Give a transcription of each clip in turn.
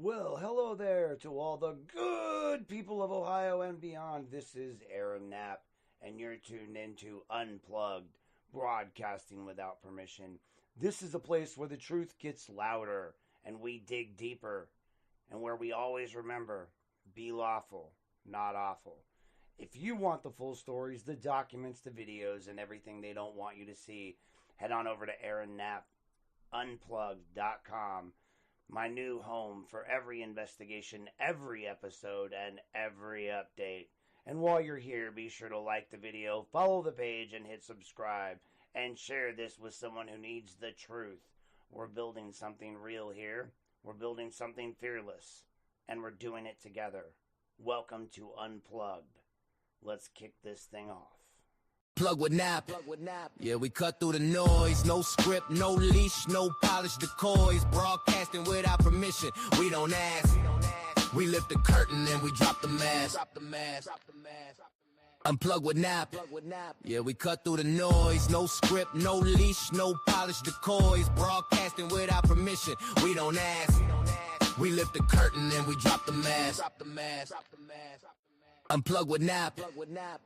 Well, hello there to all the good people of Ohio and beyond. This is Aaron Knapp, and you're tuned into Unplugged, broadcasting without permission. This is a place where the truth gets louder and we dig deeper, and where we always remember be lawful, not awful. If you want the full stories, the documents, the videos, and everything they don't want you to see, head on over to Aaron Knapp, Unplugged.com. My new home for every investigation, every episode, and every update. And while you're here, be sure to like the video, follow the page, and hit subscribe. And share this with someone who needs the truth. We're building something real here. We're building something fearless. And we're doing it together. Welcome to Unplugged. Let's kick this thing off. Plug with Knapp. Yeah, we cut through the noise. No script, no leash, no polished decoys. Broadcasting without permission. We don't ask. We lift the curtain and we drop the mask. Unplug with Knapp. Yeah, we cut through the noise. No script, no leash, no polished decoys. Broadcasting without permission. We don't ask. We lift the curtain and we drop the mask. Unplug with Knapp.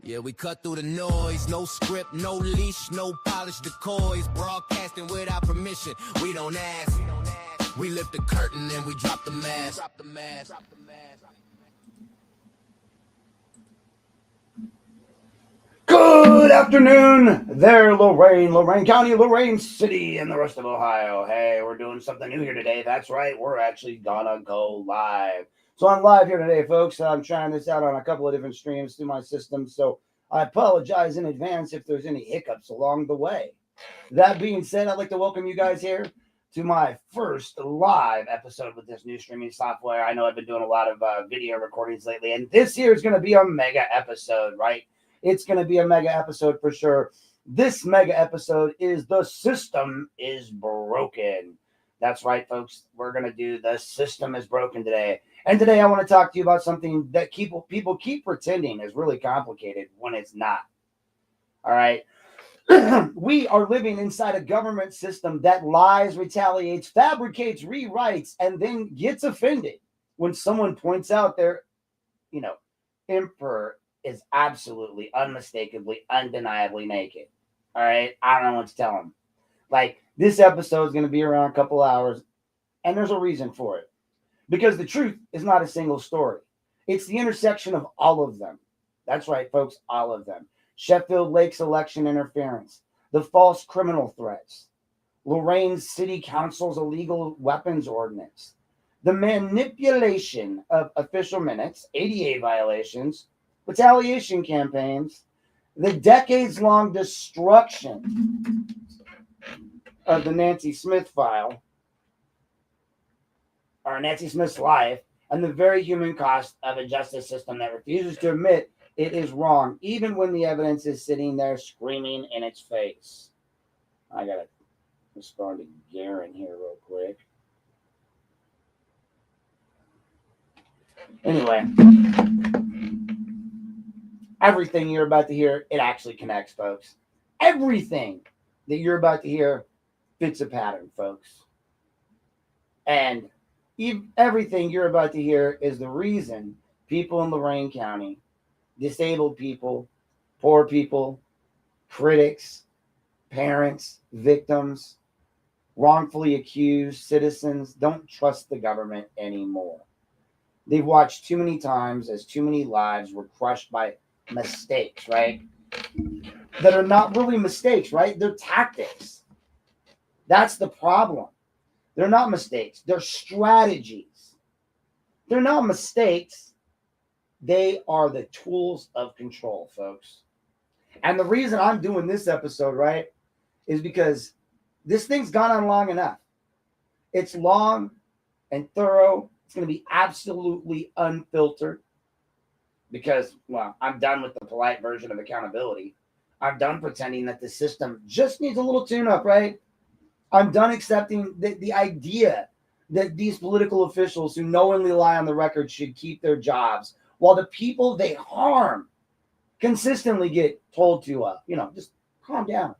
Yeah, we cut through the noise. No script, no leash, no polished decoys. Broadcasting without permission. We don't ask. We lift the curtain and we drop the mask. Good afternoon there, Lorain County, Lorain City, and the rest of Ohio. Hey, we're doing something new here today. That's right, we're actually gonna go live. So I'm live here today, folks. I'm trying this out on a couple of different streams through my system, so I apologize in advance if there's any hiccups along the way. That being said, I'd like to welcome you guys here to my first live episode with this new streaming software. I know I've been doing a lot of video recordings lately, and this here is going to be a mega episode, right? It's going to be a mega episode for sure. This mega episode is The System is Broken. That's right, folks. We're going to do The System is Broken today. And today I want to talk to you about something that people keep pretending is really complicated when it's not. All right. We are living inside a government system that lies, retaliates, fabricates, rewrites, and then gets offended when someone points out their, emperor is absolutely, unmistakably, undeniably naked. All right. I don't know what to tell them. Like, this episode is going to be around a couple hours, and there's a reason for it. Because the truth is not a single story. It's the intersection of all of them. That's right, folks, all of them. Sheffield Lake's election interference, the false criminal threats, Lorain City Council's illegal weapons ordinance, the manipulation of official minutes, ADA violations, retaliation campaigns, the decades-long destruction of the Nancy Smith file, or Nancy Smith's life, and the very human cost of a justice system that refuses to admit it is wrong, even when the evidence is sitting there screaming in its face. I gotta respond to Garen here real quick. Anyway, everything you're about to hear, it actually connects, folks. Everything that you're about to hear fits a pattern, folks. And everything you're about to hear is the reason people in Lorain County, disabled people, poor people, critics, parents, victims, wrongfully accused citizens don't trust the government anymore. They've watched too many times as too many lives were crushed by mistakes, right? That are not really mistakes, right? They're tactics. That's the problem. They're not mistakes. They're strategies. They're not mistakes. They are the tools of control, folks. And the reason I'm doing this episode, right, is because this thing's gone on long enough. It's long and thorough. It's going to be absolutely unfiltered because, well, I'm done with the polite version of accountability. I'm done pretending that the system just needs a little tune-up, right? I'm done accepting the idea that these political officials who knowingly lie on the record should keep their jobs, while the people they harm consistently get told to, just calm down,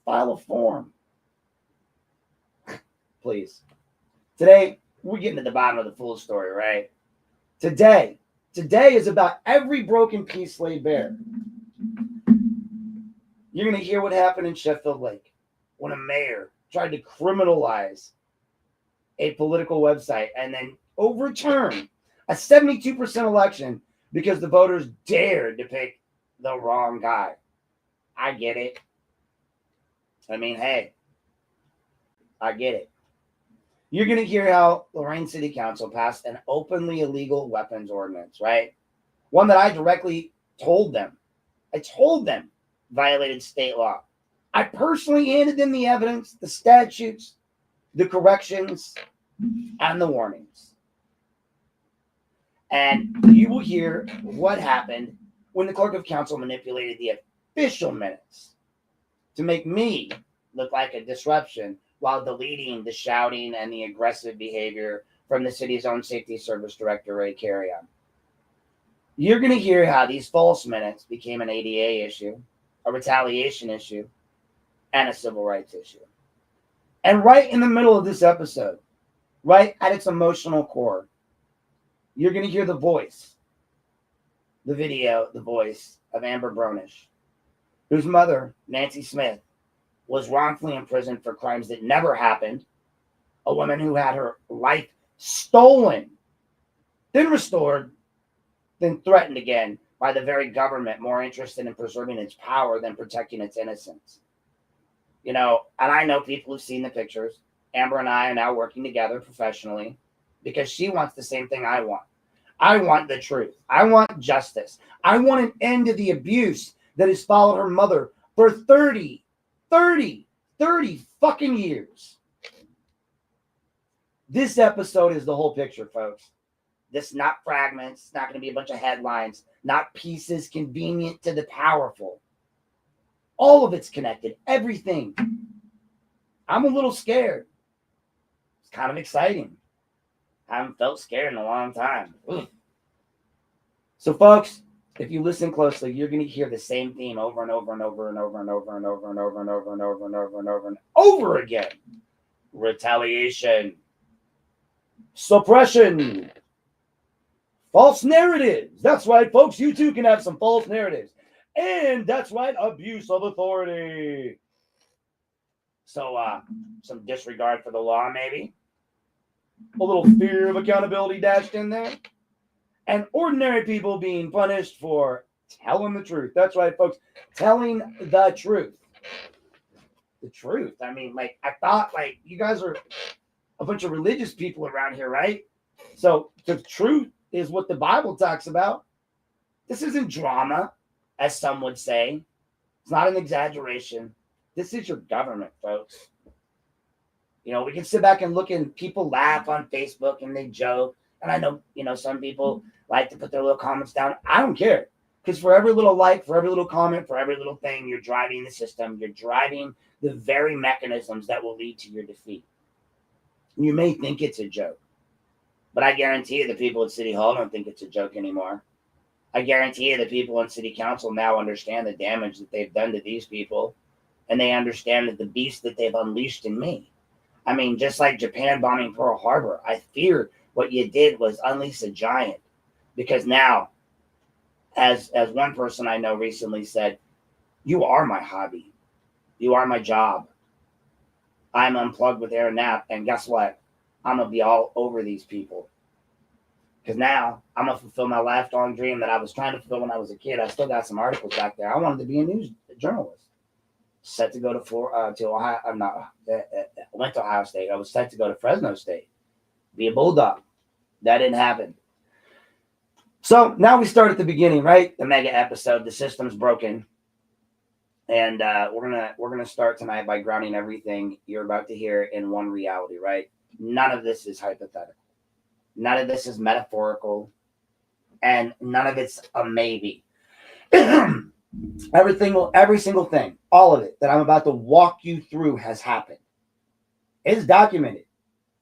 file a form. Please. Today, we're getting to the bottom of the full story, right? Today is about every broken piece laid bare. You're going to hear what happened in Sheffield Lake when a mayor tried to criminalize a political website and then overturn a 72% election because the voters dared to pick the wrong guy. I get it. I mean, hey, I get it. You're going to hear how Lorain City Council passed an openly illegal weapons ordinance, right? One that I directly told them violated state law. I personally handed them the evidence, the statutes, the corrections, and the warnings. And you will hear what happened when the Clerk of Council manipulated the official minutes to make me look like a disruption while deleting the shouting and the aggressive behavior from the city's own safety service director, Ray Carrion. You're going to hear how these false minutes became an ADA issue, a retaliation issue, and a civil rights issue. And right in the middle of this episode, right at its emotional core, you're going to hear the voice of Amber Bronish, whose mother, Nancy Smith, was wrongfully imprisoned for crimes that never happened, a woman who had her life stolen, then restored, then threatened again by the very government more interested in preserving its power than protecting its innocence. You know, and I know people who've seen the pictures. Amber and I are now working together professionally because she wants the same thing I want. I want the truth. I want justice. I want an end to the abuse that has followed her mother for 30 fucking years. This episode is the whole picture, folks. This is not fragments. It's not going to be a bunch of headlines, not pieces convenient to the powerful. All of it's connected. Everything. I'm a little scared. It's kind of exciting. I haven't felt scared in a long time. Ugh. So, folks, if you listen closely, you're going to hear the same theme over and over and over and over and over and over and over and over and over and over and over and over again. Retaliation. Suppression. False narratives. That's right, folks. You too can have some false narratives. And that's right, abuse of authority. So, some disregard for the law, maybe. A little fear of accountability dashed in there. And ordinary people being punished for telling the truth. That's right, folks. Telling the truth. The truth. I mean, like, I thought, like, you guys are a bunch of religious people around here, right? So, the truth is what the Bible talks about. This isn't drama, as some would say. It's not an exaggeration. This is your government, folks. You know, we can sit back and look and people laugh on Facebook and they joke. And I know, you know, some people like to put their little comments down. I don't care. Because for every little like, for every little comment, for every little thing, you're driving the system. You're driving the very mechanisms that will lead to your defeat. You may think it's a joke. But I guarantee you the people at City Hall don't think it's a joke anymore. I guarantee you the people in City Council now understand the damage that they've done to these people. And they understand that the beast that they've unleashed in me. I mean, just like Japan bombing Pearl Harbor, I fear what you did was unleash a giant. Because now, as one person I know recently said, you are my hobby. You are my job. I'm unplugged with Aaron Knapp. And guess what? I'm going to be all over these people. Because now I'm going to fulfill my lifelong dream that I was trying to fulfill when I was a kid. I still got some articles back there. I wanted to be a news journalist. Set to go to Ohio. I went to Ohio State. I was set to go to Fresno State. Be a Bulldog. That didn't happen. So now we start at the beginning, right? The mega episode. The system's broken. And we're gonna start tonight by grounding everything you're about to hear in one reality, right? None of this is hypothetical. None of this is metaphorical. And none of it's a maybe. Every single thing, all of it that I'm about to walk you through has happened. It's documented.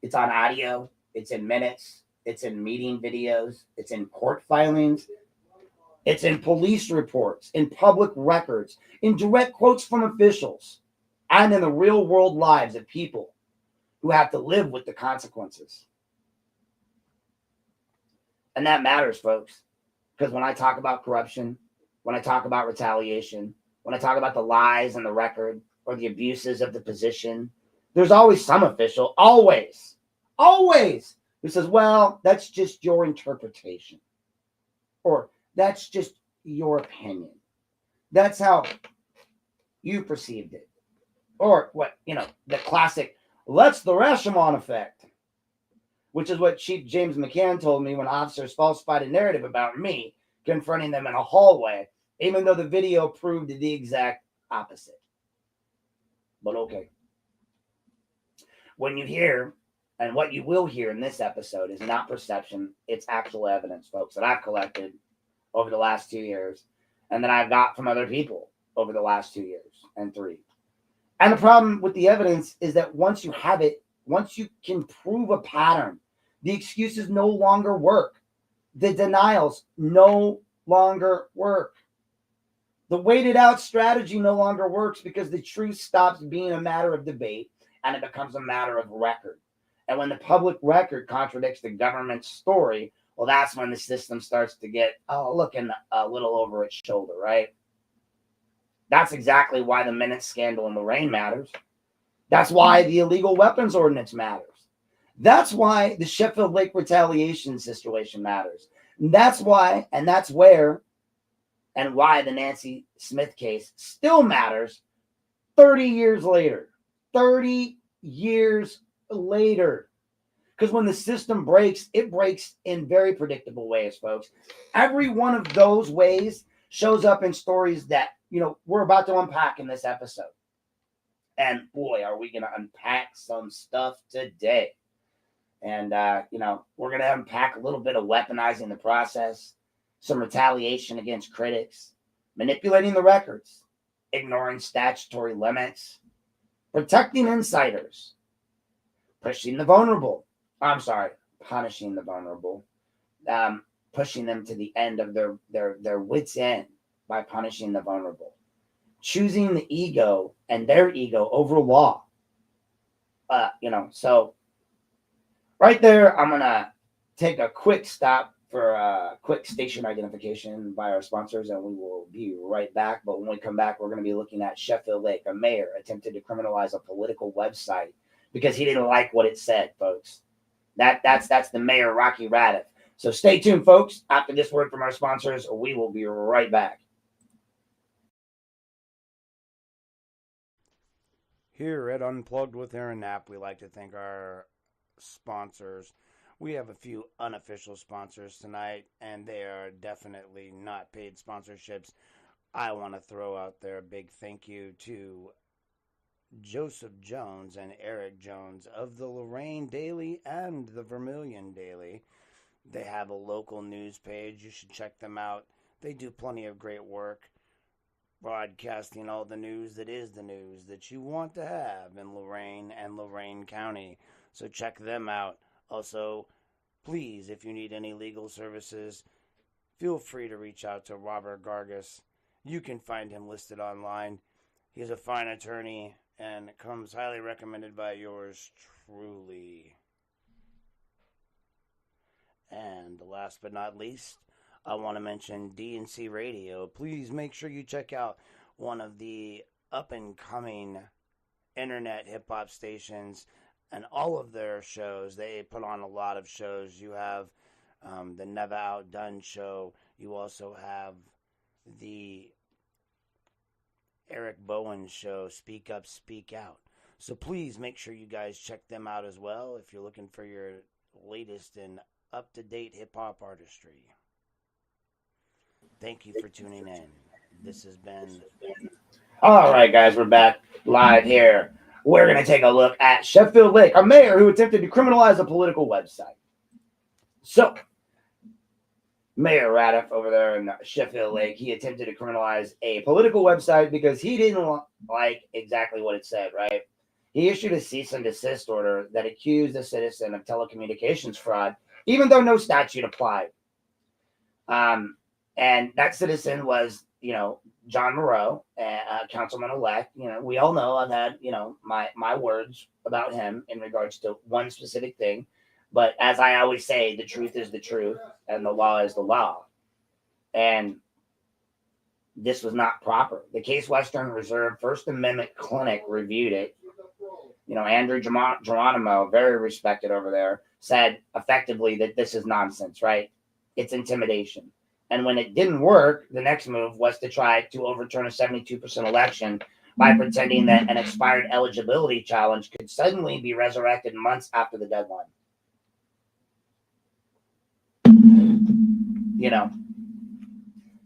It's on audio. It's in minutes. It's in meeting videos. It's in court filings. It's in police reports, in public records, in direct quotes from officials, and in the real world lives of people who have to live with the consequences. And that matters, folks. Because when I talk about corruption, when I talk about retaliation, when I talk about the lies in the record or the abuses of the position, there's always some official, always, who says, well, that's just your interpretation. Or that's just your opinion. That's how you perceived it. Or what, the classic, that's the Rashomon effect, which is what Chief James McCann told me when officers falsified a narrative about me confronting them in a hallway, even though the video proved the exact opposite. But okay. When you hear, and what you will hear in this episode is not perception, it's actual evidence, folks, that I've collected over the last 2 years and that I've got from other people over the last 2 years and 3. And the problem with the evidence is that once you have it, once you can prove a pattern, the excuses no longer work. The denials no longer work. The waited out strategy no longer works because the truth stops being a matter of debate and it becomes a matter of record. And when the public record contradicts the government's story, well, that's when the system starts to get looking a little over its shoulder, right? That's exactly why the Minutes scandal in Lorain matters. That's why the illegal weapons ordinance matters. That's why the Sheffield Lake retaliation situation matters. And that's why, and that's where, and why the Nancy Smith case still matters 30 years later. 30 years later. Because when the system breaks, it breaks in very predictable ways, folks. Every one of those ways shows up in stories that, we're about to unpack in this episode. And boy, are we going to unpack some stuff today. And, we're going to unpack a little bit of weaponizing the process, some retaliation against critics, manipulating the records, ignoring statutory limits, protecting insiders, punishing the vulnerable, pushing them to the end of their wits' end by punishing the vulnerable, choosing the ego and their ego over law. So right there, I'm going to take a quick stop for a quick station identification by our sponsors, and we will be right back. But when we come back, we're going to be looking at Sheffield Lake. A mayor attempted to criminalize a political website because he didn't like what it said, folks. That's the mayor, Rocky Radiff. So stay tuned, folks. After this word from our sponsors, we will be right back. Here at Unplugged with Aaron Knapp, we like to thank our sponsors. We have a few unofficial sponsors tonight, and they are definitely not paid sponsorships. I want to throw out there a big thank you to Joseph Jones and Eric Jones of the Lorain Daily and the Vermilion Daily. They have a local news page. You should check them out. They do plenty of great work broadcasting all the news that is the news that you want to have in Lorain and Lorain County. So check them out. Also, please, if you need any legal services, feel free to reach out to Robert Gargas. You can find him listed online. He's a fine attorney and comes highly recommended by yours truly. And last but not least, I want to mention D&C Radio. Please make sure you check out one of the up-and-coming internet hip-hop stations and all of their shows. They put on a lot of shows. You have the Never Outdone show. You also have the Eric Bowen show, Speak Up, Speak Out. So please make sure you guys check them out as well if you're looking for your latest and up-to-date hip-hop artistry. Thank you for tuning in. This has been... All right, guys, we're back live here. We're going to take a look at Sheffield Lake, a mayor who attempted to criminalize a political website. So, Mayor Radiff over there in Sheffield Lake, he attempted to criminalize a political website because he didn't like exactly what it said, right? He issued a cease and desist order that accused a citizen of telecommunications fraud, even though no statute applied. And that citizen was, John Moreau, councilman-elect. We all know I've had, my words about him in regards to one specific thing. But as I always say, the truth is the truth and the law is the law. And this was not proper. The Case Western Reserve First Amendment Clinic reviewed it. Andrew Geronimo, very respected over there, said effectively that this is nonsense, right? It's intimidation. And when it didn't work, the next move was to try to overturn a 72% election by pretending that an expired eligibility challenge could suddenly be resurrected months after the deadline.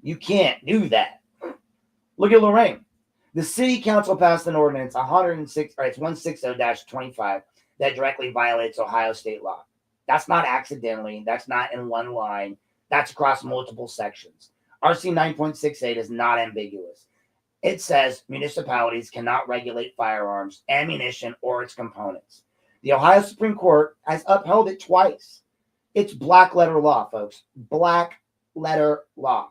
You can't do that. Look at Lorain. The city council passed an ordinance 160-25 that directly violates Ohio state law. That's not accidentally. That's not in one line. That's across multiple sections. RC 9.68 is not ambiguous. It says municipalities cannot regulate firearms, ammunition, or its components. The Ohio Supreme Court has upheld it twice. It's black letter law, folks. Black letter law.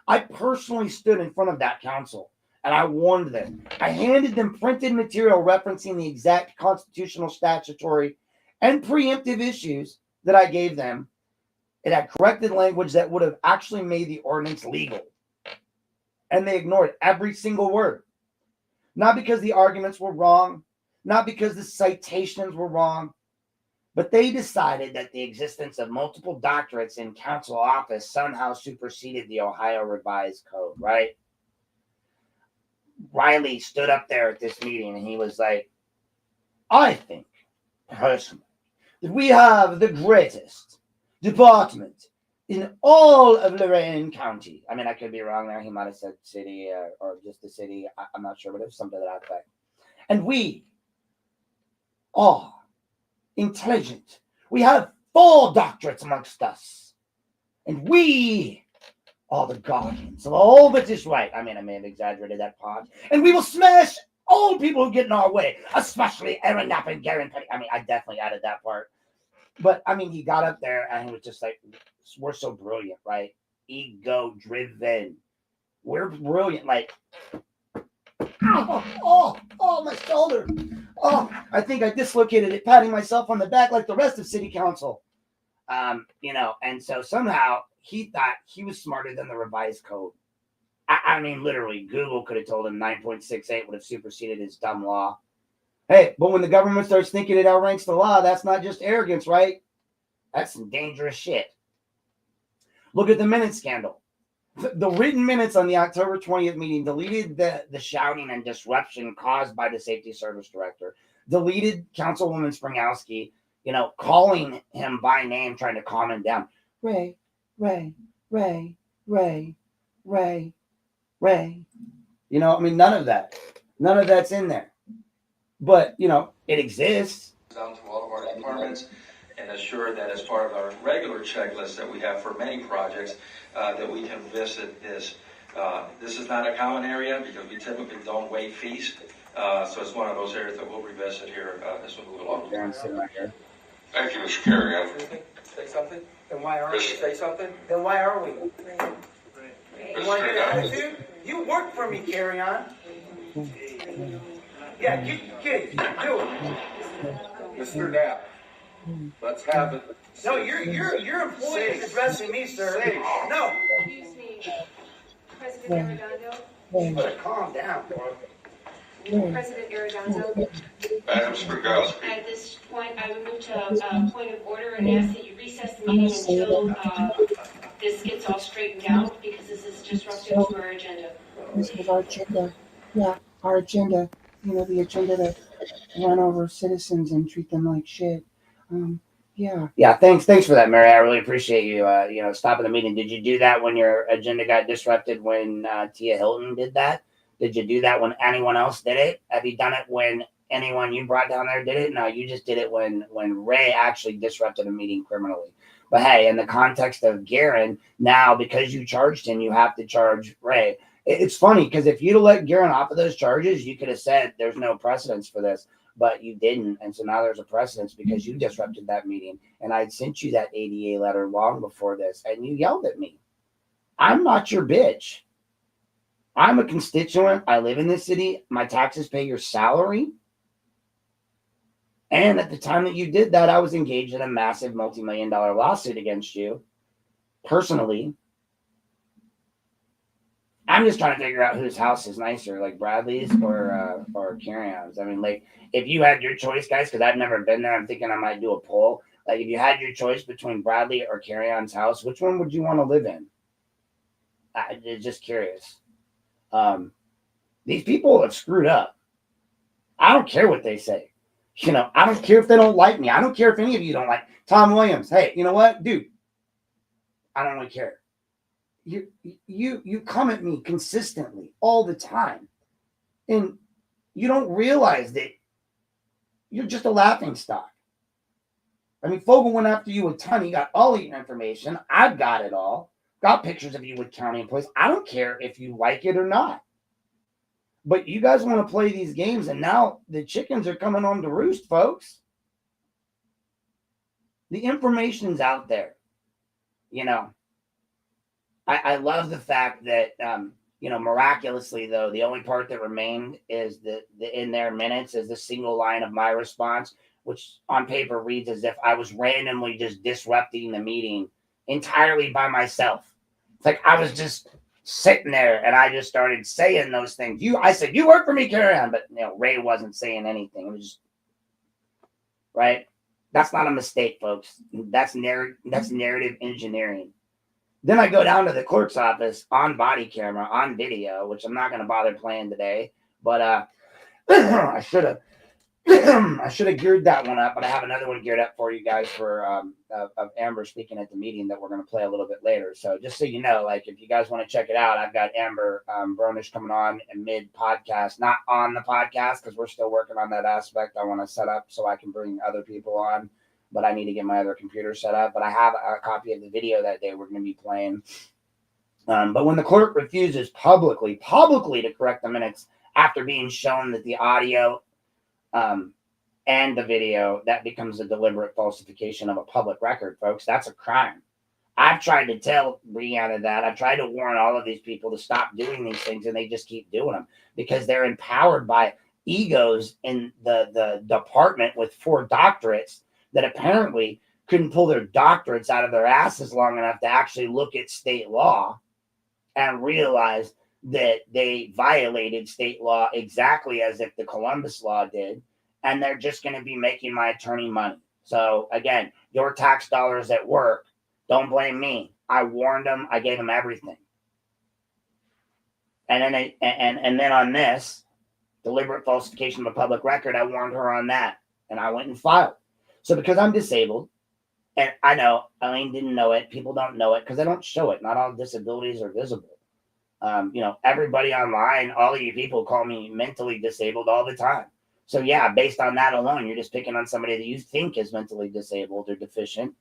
I personally stood in front of that council and I warned them. I handed them printed material referencing the exact constitutional, statutory, and preemptive issues that I gave them. It had corrected language that would have actually made the ordinance legal. And they ignored every single word. Not because the arguments were wrong, not because the citations were wrong, but they decided that the existence of multiple doctorates in council office somehow superseded the Ohio Revised Code, right? Riley stood up there at this meeting and he was like, I think, personally, that we have the greatest department in all of Lorain County. I mean, I could be wrong there. He might have said city or just the city. I'm not sure, but it was something to that effect. And we are intelligent. We have 4 doctorates amongst us. And we are the guardians of all that is right. I mean, I may have exaggerated that part. And we will smash all people who get in our way, especially Aaron Knapp and Garen Petty. I mean, I definitely added that part. But, I mean, he got up there and he was just like, we're so brilliant, right? Ego driven. We're brilliant. Like, oh, my shoulder. Oh, I think I dislocated it, patting myself on the back like the rest of city council. And so somehow he thought he was smarter than the revised code. I mean, literally, Google could have told him 9.68 would have superseded his dumb law. Hey, but when the government starts thinking it outranks the law, that's not just arrogance, right? That's some dangerous shit. Look at the minute scandal. The written minutes on the October 20th meeting deleted the shouting and disruption caused by the safety service director, deleted Councilwoman Springowski, calling him by name, trying to calm him down. Ray. None of that. None of that's in there. But, it exists. Down to all of our departments and assure that as part of our regular checklist that we have for many projects, that we can visit this. This is not a common area because we typically don't waive fees. So it's one of those areas that we'll revisit here as we move along. Yeah, I'm sitting right here. Thank you, Mr. Carrion. Say something? Then why aren't we? Say something? Then why are we? You want to get an attitude? You work for me, Carrion. Yeah, get do it. Mr. Knapp, let's have it. No, your employee is addressing me, sir. No. Excuse me, President Arredondo. You better calm down, boy. President Arredondo. Madam Springowski. At this point, I would move to a point of order and ask that you recess the meeting until this gets all straightened out, because this is disruptive to our agenda. This was our agenda. Yeah, our agenda. The agenda to run over citizens and treat them like shit. Yeah, thanks for that, Mary. I really appreciate you, stopping the meeting. Did you do that when your agenda got disrupted when Tia Hilton did that? Did you do that when anyone else did it? Have you done it when anyone you brought down there did it? No, you just did it when Ray actually disrupted a meeting criminally. But hey, in the context of Garen, now because you charged him, you have to charge Ray. It's funny because if you'd have let Garen off of those charges, you could have said there's no precedence for this, but you didn't. And so now there's a precedence because you disrupted that meeting. And I'd sent you that ADA letter long before this, and you yelled at me. I'm not your bitch. I'm a constituent. I live in this city. My taxes pay your salary. And at the time that you did that, I was engaged in a massive multi-million-dollar lawsuit against you personally. I'm just trying to figure out whose house is nicer, like Bradley's or Carry-On's. I mean, like, if you had your choice, guys, because I've never been there, I'm thinking I might do a poll. Like, if you had your choice between Bradley or Carry-On's house, which one would you want to live in? I'm just curious. These people have screwed up. I don't care what they say. You know, I don't care if they don't like me. I don't care if any of you don't like Tom Williams. Hey, you know what, dude? I don't really care. You come at me consistently all the time, and you don't realize that you're just a laughing stock. I mean, Fogel went after you a ton. He got all your information. I've got it all. Got pictures of you with county employees. I don't care if you like it or not. But you guys want to play these games, and now the chickens are coming home to roost, folks. The information's out there. You know, I love the fact that, you know, miraculously, though, the only part that remained is the in their minutes is the single line of my response, which on paper reads as if I was randomly just disrupting the meeting entirely by myself. It's like I was just sitting there and I just started saying those things. I said, you work for me, Carry On. But, you know, Ray wasn't saying anything. It was just, right? That's not a mistake, folks. That's narrative engineering. Then I go down to the clerk's office on body camera, on video, which I'm not going to bother playing today. But I should have geared that one up, but I have another one geared up for you guys for of Amber speaking at the meeting that we're going to play a little bit later. So just so you know, like, if you guys want to check it out, I've got Amber Bronish coming on in mid podcast, not on the podcast because we're still working on that aspect. I want to set up so I can bring other people on, but I need to get my other computer set up. But I have a copy of the video that day we're going to be playing. But when the clerk refuses publicly to correct the minutes after being shown that the audio and the video, that becomes a deliberate falsification of a public record, folks. That's a crime. I've tried to tell Brianna that. I've tried to warn all of these people to stop doing these things, and they just keep doing them because they're empowered by egos in the department with 4 doctorates that apparently couldn't pull their doctorates out of their asses long enough to actually look at state law and realize that they violated state law exactly as if the Columbus law did. And they're just going to be making my attorney money. So again, your tax dollars at work. Don't blame me. I warned them. I gave them everything. And then and then on this deliberate falsification of a public record, I warned her on that, and I went and filed. So because I'm disabled, and I know Elaine didn't know it. People don't know it because they don't show it. Not all disabilities are visible. You know, everybody online, all of you people call me mentally disabled all the time. So yeah, based on that alone, you're just picking on somebody that you think is mentally disabled or deficient.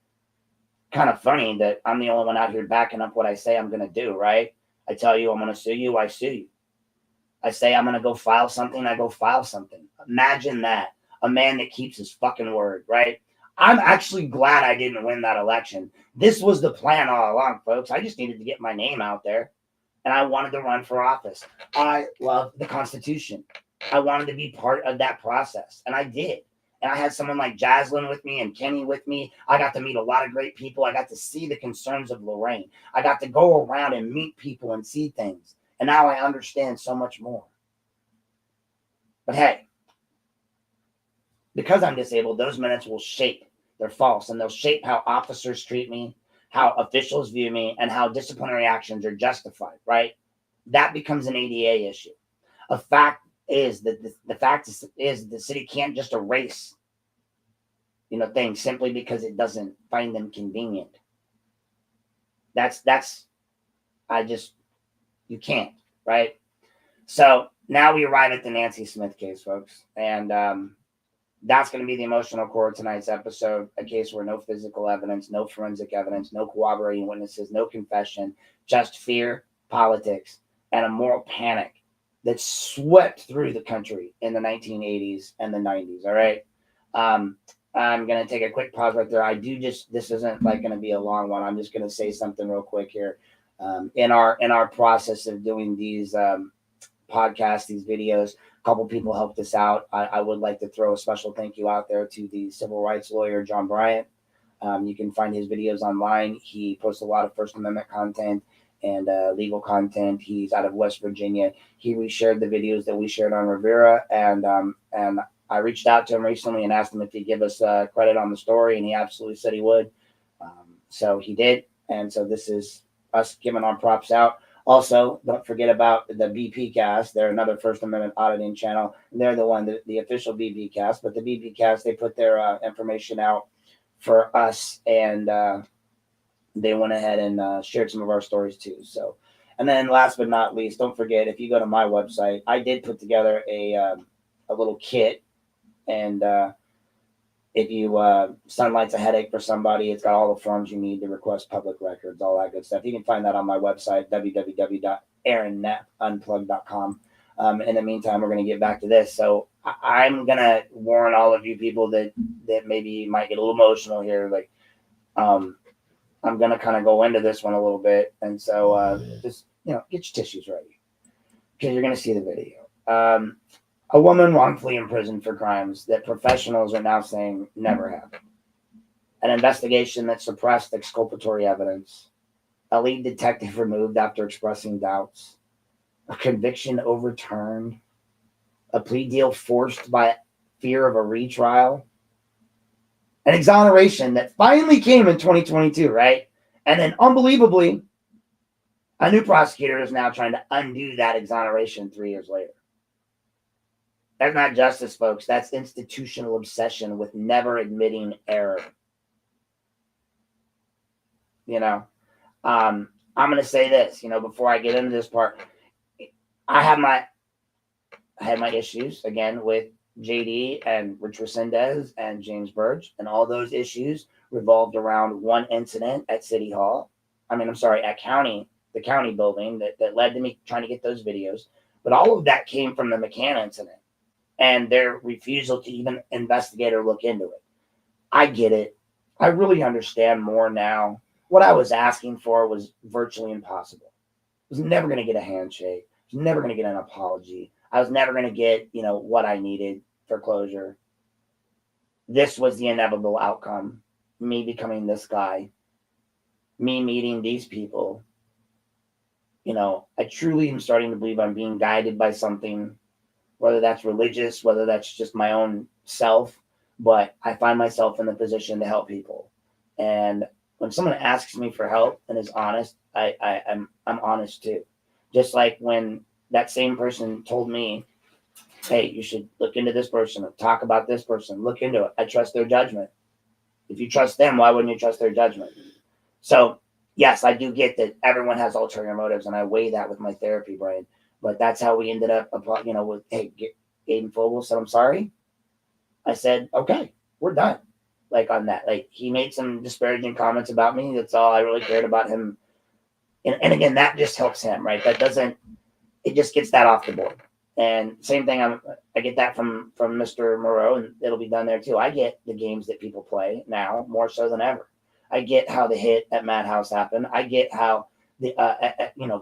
Kind of funny that I'm the only one out here backing up what I say I'm going to do, right? I tell you I'm going to sue you, I sue you. I say I'm going to go file something, I go file something. Imagine that. A man that keeps his fucking word, right? I'm actually glad I didn't win that election. This was the plan all along, folks. I just needed to get my name out there, and I wanted to run for office. I love the Constitution. I wanted to be part of that process, and I did. And I had someone like Jaslyn with me and Kenny with me. I got to meet a lot of great people. I got to see the concerns of Lorain. I got to go around and meet people and see things. And now I understand so much more. But hey, because I'm disabled, those minutes will shape. They're false, and they'll shape how officers treat me, how officials view me, and how disciplinary actions are justified, right? That becomes an ADA issue. A fact is that the fact is the city can't just erase, you know, things simply because it doesn't find them convenient. You can't, right? So now we arrive at the Nancy Smith case, folks, and that's going to be the emotional core of tonight's episode. A case where no physical evidence, no forensic evidence, no corroborating witnesses, no confession, just fear, politics, and a moral panic that swept through the country in the 1980s and the 90s. All right. I'm going to take a quick pause right there. This isn't like going to be a long one. I'm just going to say something real quick here. In our process of doing these podcasts, these videos, couple people helped us out. I would like to throw a special thank you out there to the civil rights lawyer, John Bryant. You can find his videos online. He posts a lot of First Amendment content and legal content. He's out of West Virginia. He reshared the videos that we shared on Rivera, and I reached out to him recently and asked him if he'd give us credit on the story, and he absolutely said he would. So he did, and so this is us giving our props out. Also, don't forget about the BP Cast. They're another First Amendment auditing channel. They're the one, the official BP Cast, but the BP Cast, they put their information out for us, and they went ahead and shared some of our stories too. So, and then last but not least, don't forget, if you go to my website, I did put together a little kit, and if you Sunlight's a headache for somebody, it's got all the forms you need to request public records, all that good stuff. You can find that on my website, www.aaronnapunplugged.com. In the meantime, we're going to get back to this. So I'm going to warn all of you people that maybe might get a little emotional here. Like, I'm going to kind of go into this one a little bit. And so just, get your tissues ready, because you're going to see the video. A woman wrongfully imprisoned for crimes that professionals are now saying never happened. An investigation that suppressed exculpatory evidence. A lead detective removed after expressing doubts. A conviction overturned. A plea deal forced by fear of a retrial. An exoneration that finally came in 2022, right? And then unbelievably, a new prosecutor is now trying to undo that exoneration 3 years later. That's not justice, folks. That's institutional obsession with never admitting error. I'm going to say this, before I get into this part. I had my issues, again, with JD and Rich Resendez and James Burge, and all those issues revolved around one incident at City Hall. At the county building that led to me trying to get those videos. But all of that came from the McCann incident and their refusal to even investigate or look into it. I get it. I really understand more now. What I was asking for was virtually impossible. I was never going to get a handshake. I was never going to get an apology. I was never going to get, what I needed for closure. This was the inevitable outcome. Me becoming this guy. Me meeting these people. I truly am starting to believe I'm being guided by something, whether that's religious, whether that's just my own self, but I find myself in the position to help people. And when someone asks me for help and is honest, I'm honest too. Just like when that same person told me, hey, you should look into this person, or talk about this person, look into it. I trust their judgment. If you trust them, why wouldn't you trust their judgment? So yes, I do get that everyone has ulterior motives, and I weigh that with my therapy brain. But that's how we ended up, with, hey, Aiden Fogel said, I'm sorry. I said, okay, we're done. On that. He made some disparaging comments about me. That's all I really cared about him. And again, that just helps him, right? It just gets that off the board. And same thing, I get that from Mr. Moreau, and it'll be done there too. I get the games that people play now more so than ever. I get how the hit at Madhouse happened. I get how the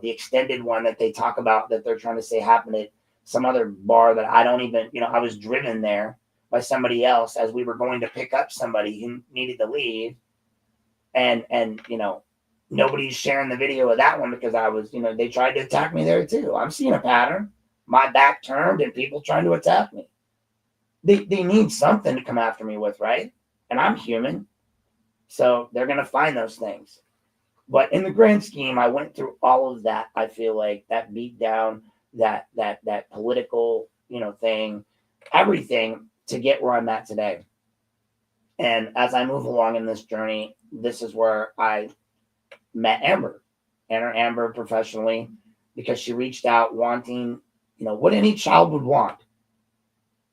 extended one that they talk about that they're trying to say happened at some other bar that I don't even, I was driven there by somebody else as we were going to pick up somebody who needed to leave. And nobody's sharing the video of that one because I was, they tried to attack me there too. I'm seeing a pattern. My back turned and people trying to attack me. They need something to come after me with, right? And I'm human. So they're going to find those things. But in the grand scheme, I went through all of that. I feel like that beat down, that political, thing, everything to get where I'm at today. And as I move along in this journey, this is where I met Amber professionally, because she reached out wanting, what any child would want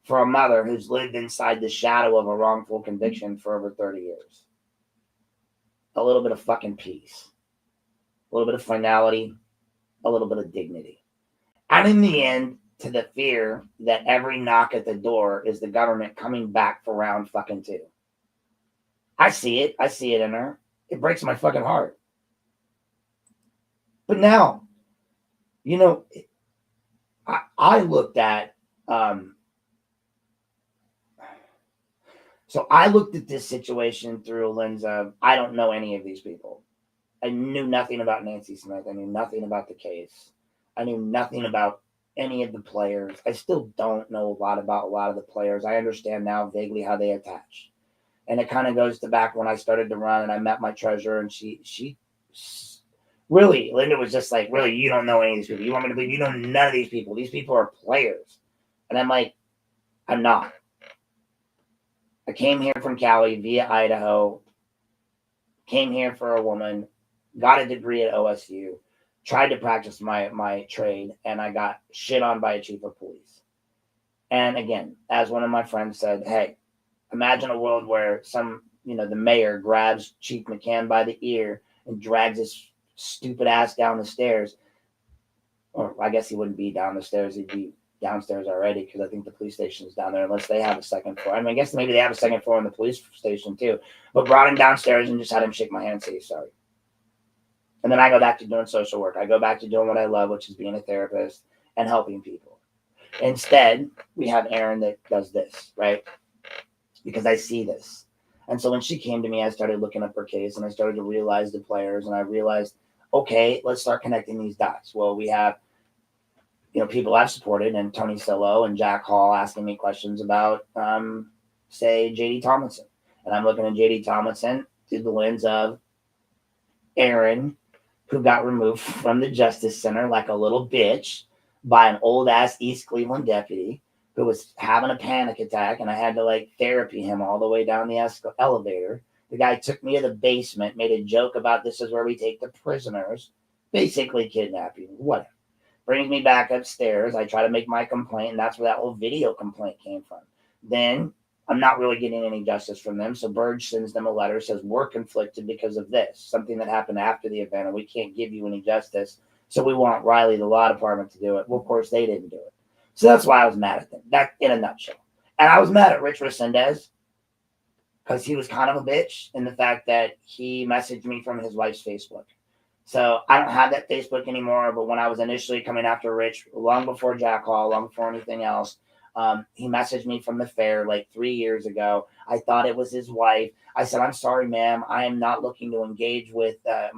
for a mother who's lived inside the shadow of a wrongful conviction for over 30 years. A little bit of fucking peace, a little bit of finality, a little bit of dignity. And in the end, to the fear that every knock at the door is the government coming back for round fucking 2. I see it in her. It breaks my fucking heart. But now, I looked at So I looked at this situation through a lens of, I don't know any of these people. I knew nothing about Nancy Smith. I knew nothing about the case. I knew nothing about any of the players. I still don't know a lot about a lot of the players. I understand now vaguely how they attach. And it kind of goes to back when I started to run and I met my treasurer, and she really, Linda was just like, really, you don't know any of these people. You want me to believe you know none of these people. These people are players. And I'm like, I'm not. I came here from Cali via Idaho, came here for a woman, got a degree at OSU, tried to practice my trade, and I got shit on by a chief of police. And again, as one of my friends said, hey, imagine a world where the mayor grabs Chief McCann by the ear and drags his stupid ass down the stairs. Or I guess he wouldn't be down the stairs. He'd be downstairs already, because I think the police station is down there, unless they have a second floor. I mean, I guess maybe they have a second floor in the police station too. But brought him downstairs and just had him shake my hand and say sorry. And then I go back to doing social work. I go back to doing what I love, which is being a therapist and helping people. Instead, we have Aaron that does this, right? Because I see this. And so when she came to me, I started looking up her case, and I started to realize the players, and I realized, okay, let's start connecting these dots. Well, we have people I've supported, and Tony Sillo and Jack Hall asking me questions about, say, J.D. Tomlinson. And I'm looking at J.D. Tomlinson through the lens of Aaron, who got removed from the Justice Center like a little bitch by an old-ass East Cleveland deputy who was having a panic attack, and I had to, therapy him all the way down the elevator. The guy took me to the basement, made a joke about this is where we take the prisoners, basically kidnapping, whatever. Brings me back upstairs. I try to make my complaint, and that's where that whole video complaint came from. Then I'm not really getting any justice from them, so Burge sends them a letter, says we're conflicted because of this, something that happened after the event, and we can't give you any justice, so we want Riley, the law department, to do it. Well, of course, they didn't do it. So that's why I was mad at them. That in a nutshell. And I was mad at Rich Resendez because he was kind of a bitch in the fact that he messaged me from his wife's Facebook. So I don't have that Facebook anymore, but when I was initially coming after Rich, long before Jack Hall, long before anything else, he messaged me from the fair 3 years ago. I thought it was his wife. I said, I'm sorry, ma'am. I am not looking to engage with the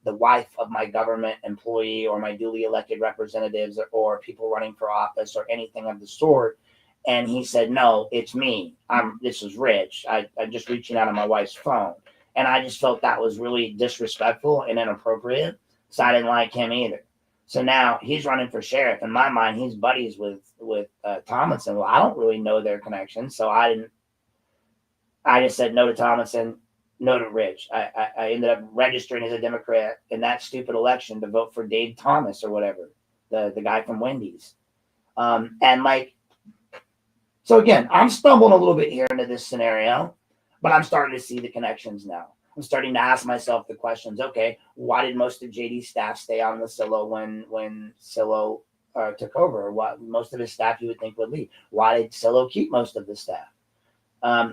wife of my government employee or my duly elected representatives or people running for office or anything of the sort. And he said, no, it's me. This is Rich. I'm just reaching out on my wife's phone. And I just felt that was really disrespectful and inappropriate. So I didn't like him either. So now he's running for sheriff. In my mind, he's buddies with Tomlinson. Well, I don't really know their connection. So I just said no to Tomlinson, no to Rich. I ended up registering as a Democrat in that stupid election to vote for Dave Thomas or whatever, the guy from Wendy's. So again, I'm stumbling a little bit here into this scenario, but I'm starting to see the connections now. I'm starting to ask myself the questions. Okay, why did most of JD's staff stay on with Sillo when Sillo took over? What most of his staff you would think would leave? Why did Sillo keep most of the staff?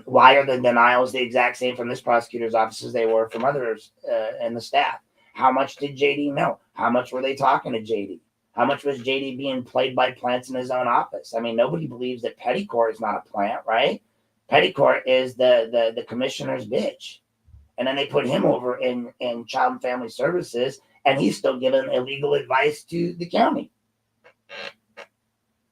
Why are the denials the exact same from this prosecutor's office as they were from others and the staff? How much did JD know? How much were they talking to JD? How much was JD being played by plants in his own office? I mean, nobody believes that Petticourt is not a plant, right? Petticourt is the commissioner's bitch. And then they put him over in Child and Family Services, and he's still giving illegal advice to the county.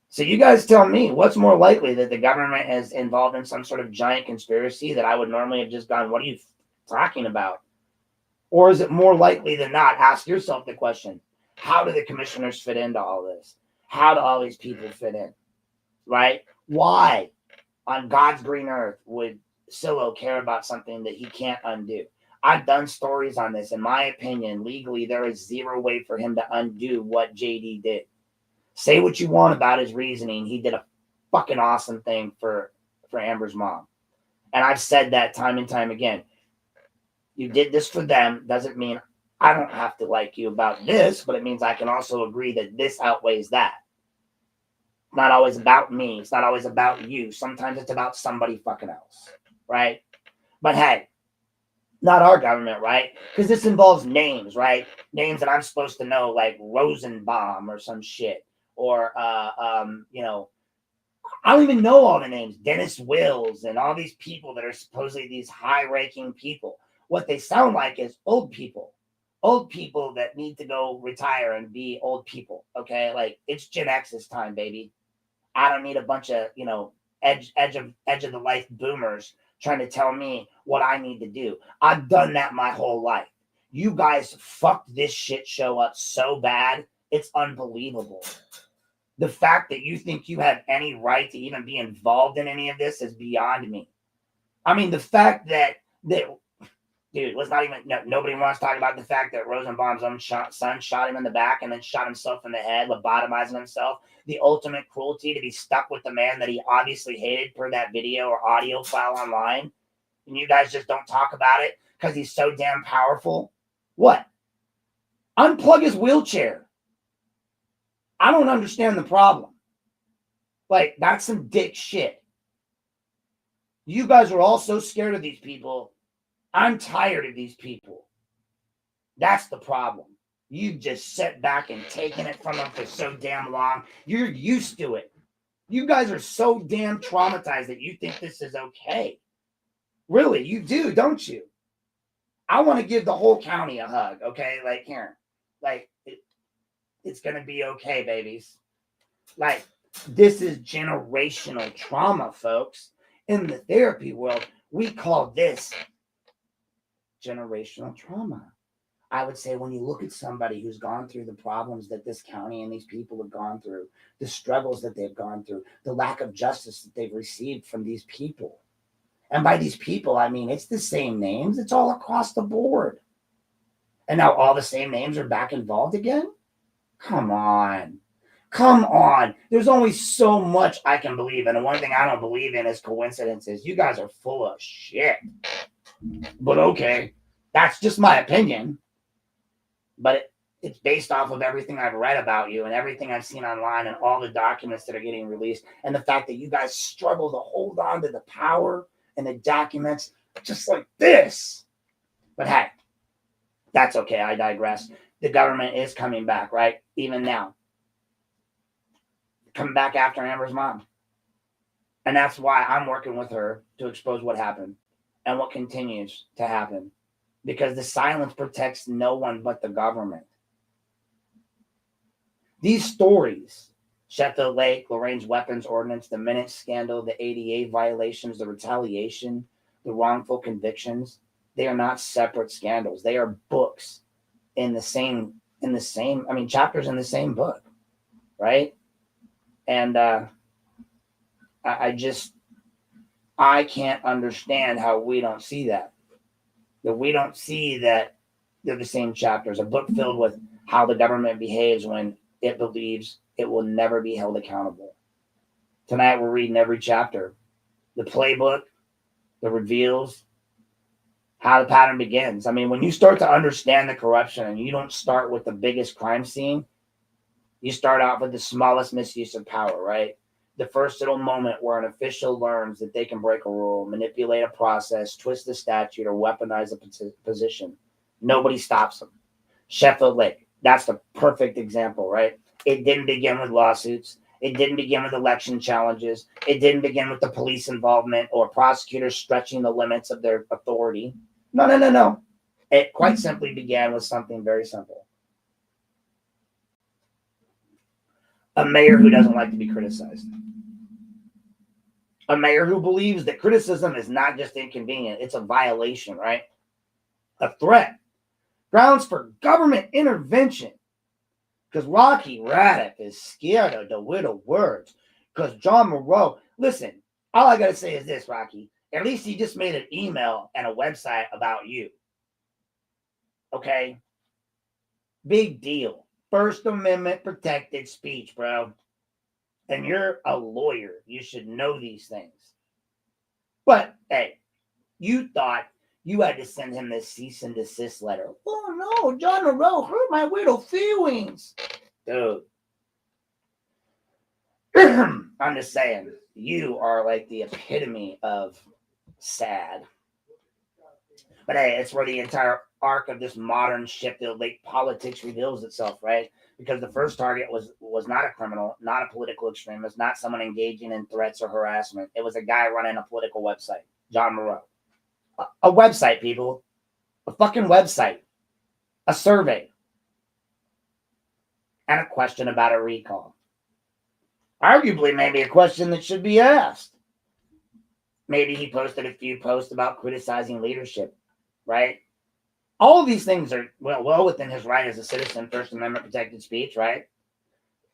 So you guys tell me, what's more likely, that the government is involved in some sort of giant conspiracy that I would normally have just gone, what are you talking about? Or is it more likely than not, ask yourself the question, how do the commissioners fit into all this? How do all these people fit in, right? Why on God's green earth would Sillo care about something that he can't undo? I've done stories on this. In my opinion, legally, there is zero way for him to undo what JD did. Say what you want about his reasoning. He did a fucking awesome thing for Amber's mom. And I've said that time and time again. You did this for them. Doesn't mean I don't have to like you about this, but it means I can also agree that this outweighs that. It's not always about me. It's not always about you. Sometimes it's about somebody fucking else, right? But hey, not our government, right? Because this involves names, right? Names that I'm supposed to know, like Rosenbaum or some shit. Or, I don't even know all the names. Dennis Wills and all these people that are supposedly these high-ranking people. What they sound like is old people that need to go retire and be old people. Okay, like it's Gen X's time, baby. I don't need a bunch of edge of the life boomers trying to tell me what I need to do. I've done that my whole life. You guys fucked this shit show up so bad, it's unbelievable. The fact that you think you have any right to even be involved in any of this is beyond me. I mean, the fact that dude, let's not even, nobody wants to talk about the fact that Rosenbaum's own son shot him in the back and then shot himself in the head, lobotomizing himself. The ultimate cruelty to be stuck with the man that he obviously hated per that video or audio file online. And you guys just don't talk about it because he's so damn powerful. What? Unplug his wheelchair. I don't understand the problem. Like, that's some dick shit. You guys are all so scared of these people. I'm tired of these people. That's the problem. You've just sat back and taken it from them for so damn long. You're used to it. You guys are so damn traumatized that you think this is okay. Really, you do, don't you? I want to give the whole county a hug, okay? Like, here. Like, it's going to be okay, babies. Like, this is generational trauma, folks. In the therapy world, we call this generational trauma. I would say when you look at somebody who's gone through the problems that this county and these people have gone through, the struggles that they've gone through, the lack of justice that they've received from these people. And by these people, I mean, it's the same names. It's all across the board. And now all the same names are back involved again? Come on. Come on. There's only so much I can believe in. And one thing I don't believe in is coincidences. You guys are full of shit. But okay, that's just my opinion. But it's based off of everything I've read about you and everything I've seen online and all the documents that are getting released. And the fact that you guys struggle to hold on to the power and the documents just like this. But hey, that's okay. I digress. The government is coming back, right? Even now. Coming back after Amber's mom. And that's why I'm working with her to expose what happened and what continues to happen. Because the silence protects no one but the government. These stories, Sheffield Lake, Lorain's weapons ordinance, the Minutes scandal, the ADA violations, the retaliation, the wrongful convictions, they are not separate scandals. They are books in the same, chapters in the same book, right? And I can't understand how we don't see that. That we don't see that they're the same chapters. A book filled with how the government behaves when it believes it will never be held accountable. Tonight we're reading every chapter. The playbook, the reveals, how the pattern begins. I mean, when you start to understand the corruption and you don't start with the biggest crime scene, you start out with the smallest misuse of power, right? The first little moment where an official learns that they can break a rule, manipulate a process, twist the statute, or weaponize a position. Nobody stops them. Sheffield Lake, that's the perfect example, right? It didn't begin with lawsuits. It didn't begin with election challenges. It didn't begin with the police involvement or prosecutors stretching the limits of their authority. No. It quite simply began with something very simple. A mayor who doesn't like to be criticized. A mayor who believes that criticism is not just inconvenient, it's a violation, right? A threat. Grounds for government intervention. Because Rocky Raddick is scared of the little words. Because John Moreau, listen, all I got to say is this, Rocky. At least he just made an email and a website about you. Okay? Big deal. First Amendment protected speech, bro. And you're a lawyer. You should know these things. But, hey, you thought you had to send him this cease and desist letter. Oh, no, John Moreau hurt my little feelings. Dude. I'm just saying, you are like the epitome of sad. But, hey, it's where the entire arc of this modern Sheffield Lake politics reveals itself, right? Because the first target was not a criminal, not a political extremist, not someone engaging in threats or harassment. It was a guy running a political website, John Moreau. A website, people. A fucking website. A survey. And a question about a recall. Arguably, maybe a question that should be asked. Maybe he posted a few posts about criticizing leadership, right? All of these things are well within his right as a citizen, First Amendment protected speech, right?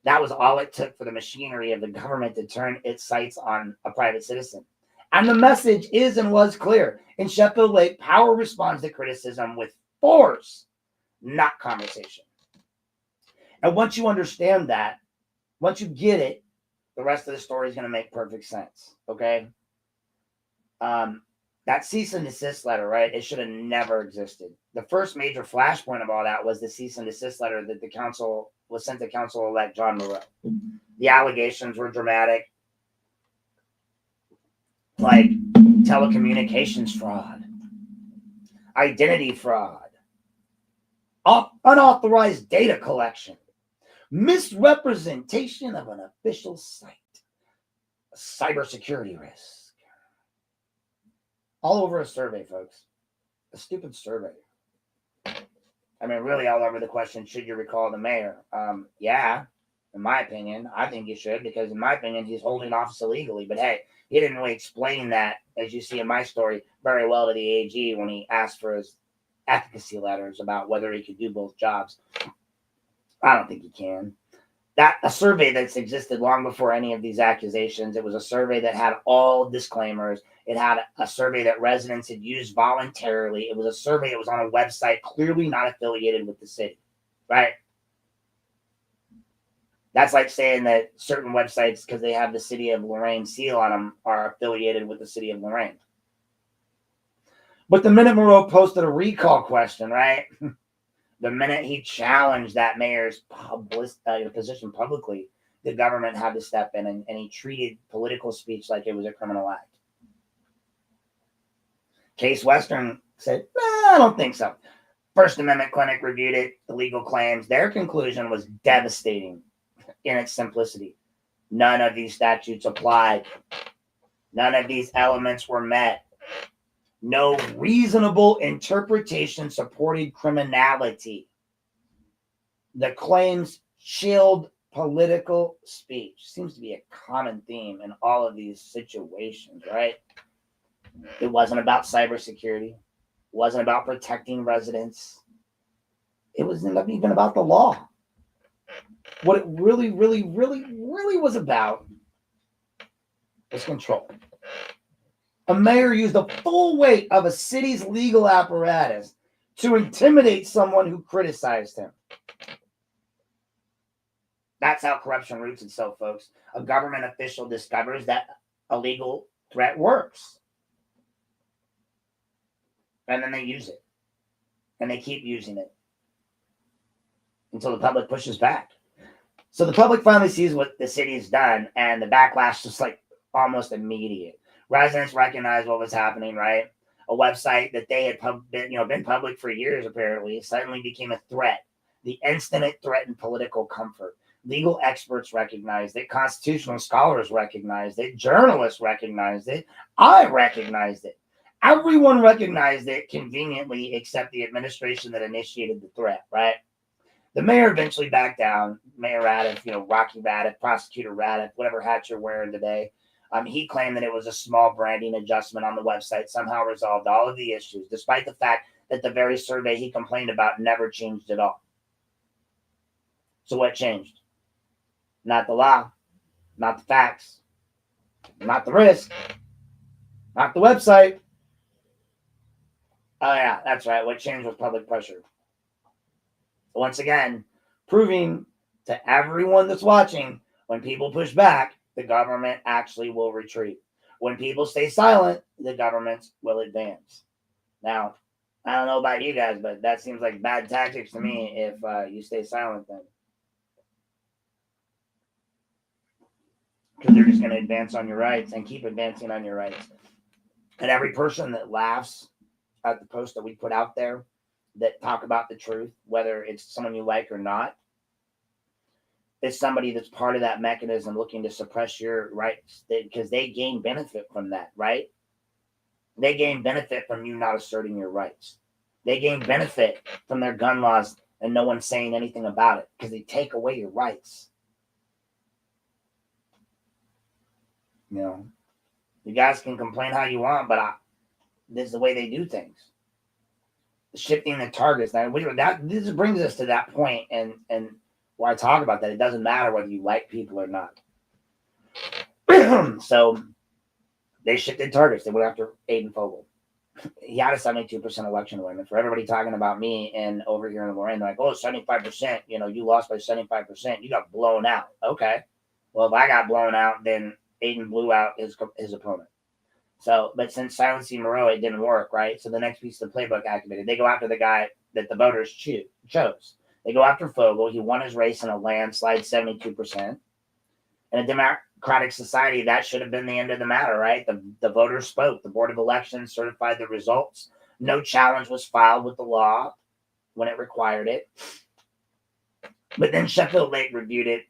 That was all it took for the machinery of the government to turn its sights on a private citizen. And the message is and was clear. In Sheffield Lake, power responds to criticism with force, not conversation. And once you understand that, once you get it, the rest of the story is going to make perfect sense, okay? That cease and desist letter, right? It should have never existed. The first major flashpoint of all that was the cease and desist letter that the council was sent to council-elect John Moreau. The allegations were dramatic, like telecommunications fraud, identity fraud, unauthorized data collection, misrepresentation of an official site, cybersecurity risk. All over a survey, folks. A stupid survey. I mean, really all over the question, should you recall the mayor? Yeah, in my opinion. I think you should, because in my opinion, he's holding office illegally. But hey, he didn't really explain that, as you see in my story, very well to the AG when he asked for his efficacy letters about whether he could do both jobs. I don't think he can. A survey that's existed long before any of these accusations. It was a survey that had all disclaimers. It had a survey that residents had used voluntarily. It was a survey that was on a website clearly not affiliated with the city, right? That's like saying that certain websites, because they have the city of Lorain seal on them, are affiliated with the city of Lorain. But the minute Moreau posted a recall question, right? The minute he challenged that mayor's position publicly, the government had to step in, and he treated political speech like it was a criminal act. Case Western said, I don't think so. First Amendment Clinic reviewed it, the legal claims. Their conclusion was devastating in its simplicity. None of these statutes applied. None of these elements were met. No reasonable interpretation supported criminality. The claims chilled political speech. Seems to be a common theme in all of these situations, right? It wasn't about cybersecurity. It wasn't about protecting residents. It wasn't even about the law. What it really, really, really, really was about was control. A mayor used the full weight of a city's legal apparatus to intimidate someone who criticized him. That's how corruption roots itself, folks. A government official discovers that a legal threat works. And then they use it. And they keep using it until the public pushes back. So the public finally sees what the city's done, and the backlash is like almost immediate. Residents recognized what was happening, right? A website that they had been public for years, apparently, suddenly became a threat. The instant it threatened political comfort. Legal experts recognized it. Constitutional scholars recognized it. Journalists recognized it. I recognized it. Everyone recognized it conveniently except the administration that initiated the threat, right? The mayor eventually backed down. Mayor Raddiff, Rocky Raddiff, Prosecutor Raddiff, whatever hat you're wearing today. He claimed that it was a small branding adjustment on the website, somehow resolved all of the issues, despite the fact that the very survey he complained about never changed at all. So what changed? Not the law, not the facts, not the risk, not the website. Oh yeah, that's right. What changed was public pressure. Once again, proving to everyone that's watching, when people push back, the government actually will retreat. When people stay silent, the government will advance. Now, I don't know about you guys, but that seems like bad tactics to me if you stay silent then. Because they're just going to advance on your rights and keep advancing on your rights. And every person that laughs at the post that we put out there that talk about the truth, whether it's someone you like or not, is somebody that's part of that mechanism looking to suppress your rights because they gain benefit from that, right? They gain benefit from you not asserting your rights. They gain benefit from their gun laws and no one saying anything about it because they take away your rights. You know, you guys can complain how you want, but this is the way they do things. Shifting the targets. Now, this brings us to that point, and where I talk about that. It doesn't matter whether you like people or not. So they shifted targets. They went after Aiden Fogel. He had a 72% election win. For everybody talking about me and over here in Lorain, they're like, oh, 75%, you lost by 75%. You got blown out. Okay. Well, if I got blown out, then Aiden blew out his opponent. So, but since silencing Moreau, it didn't work, right? So the next piece of the playbook activated. They go after the guy that the voters chose. They go after Fogel. He won his race in a landslide, 72%. In a democratic society, that should have been the end of the matter, right? The voters spoke. The Board of Elections certified the results. No challenge was filed with the law when it required it. But then Sheffield Lake reviewed it.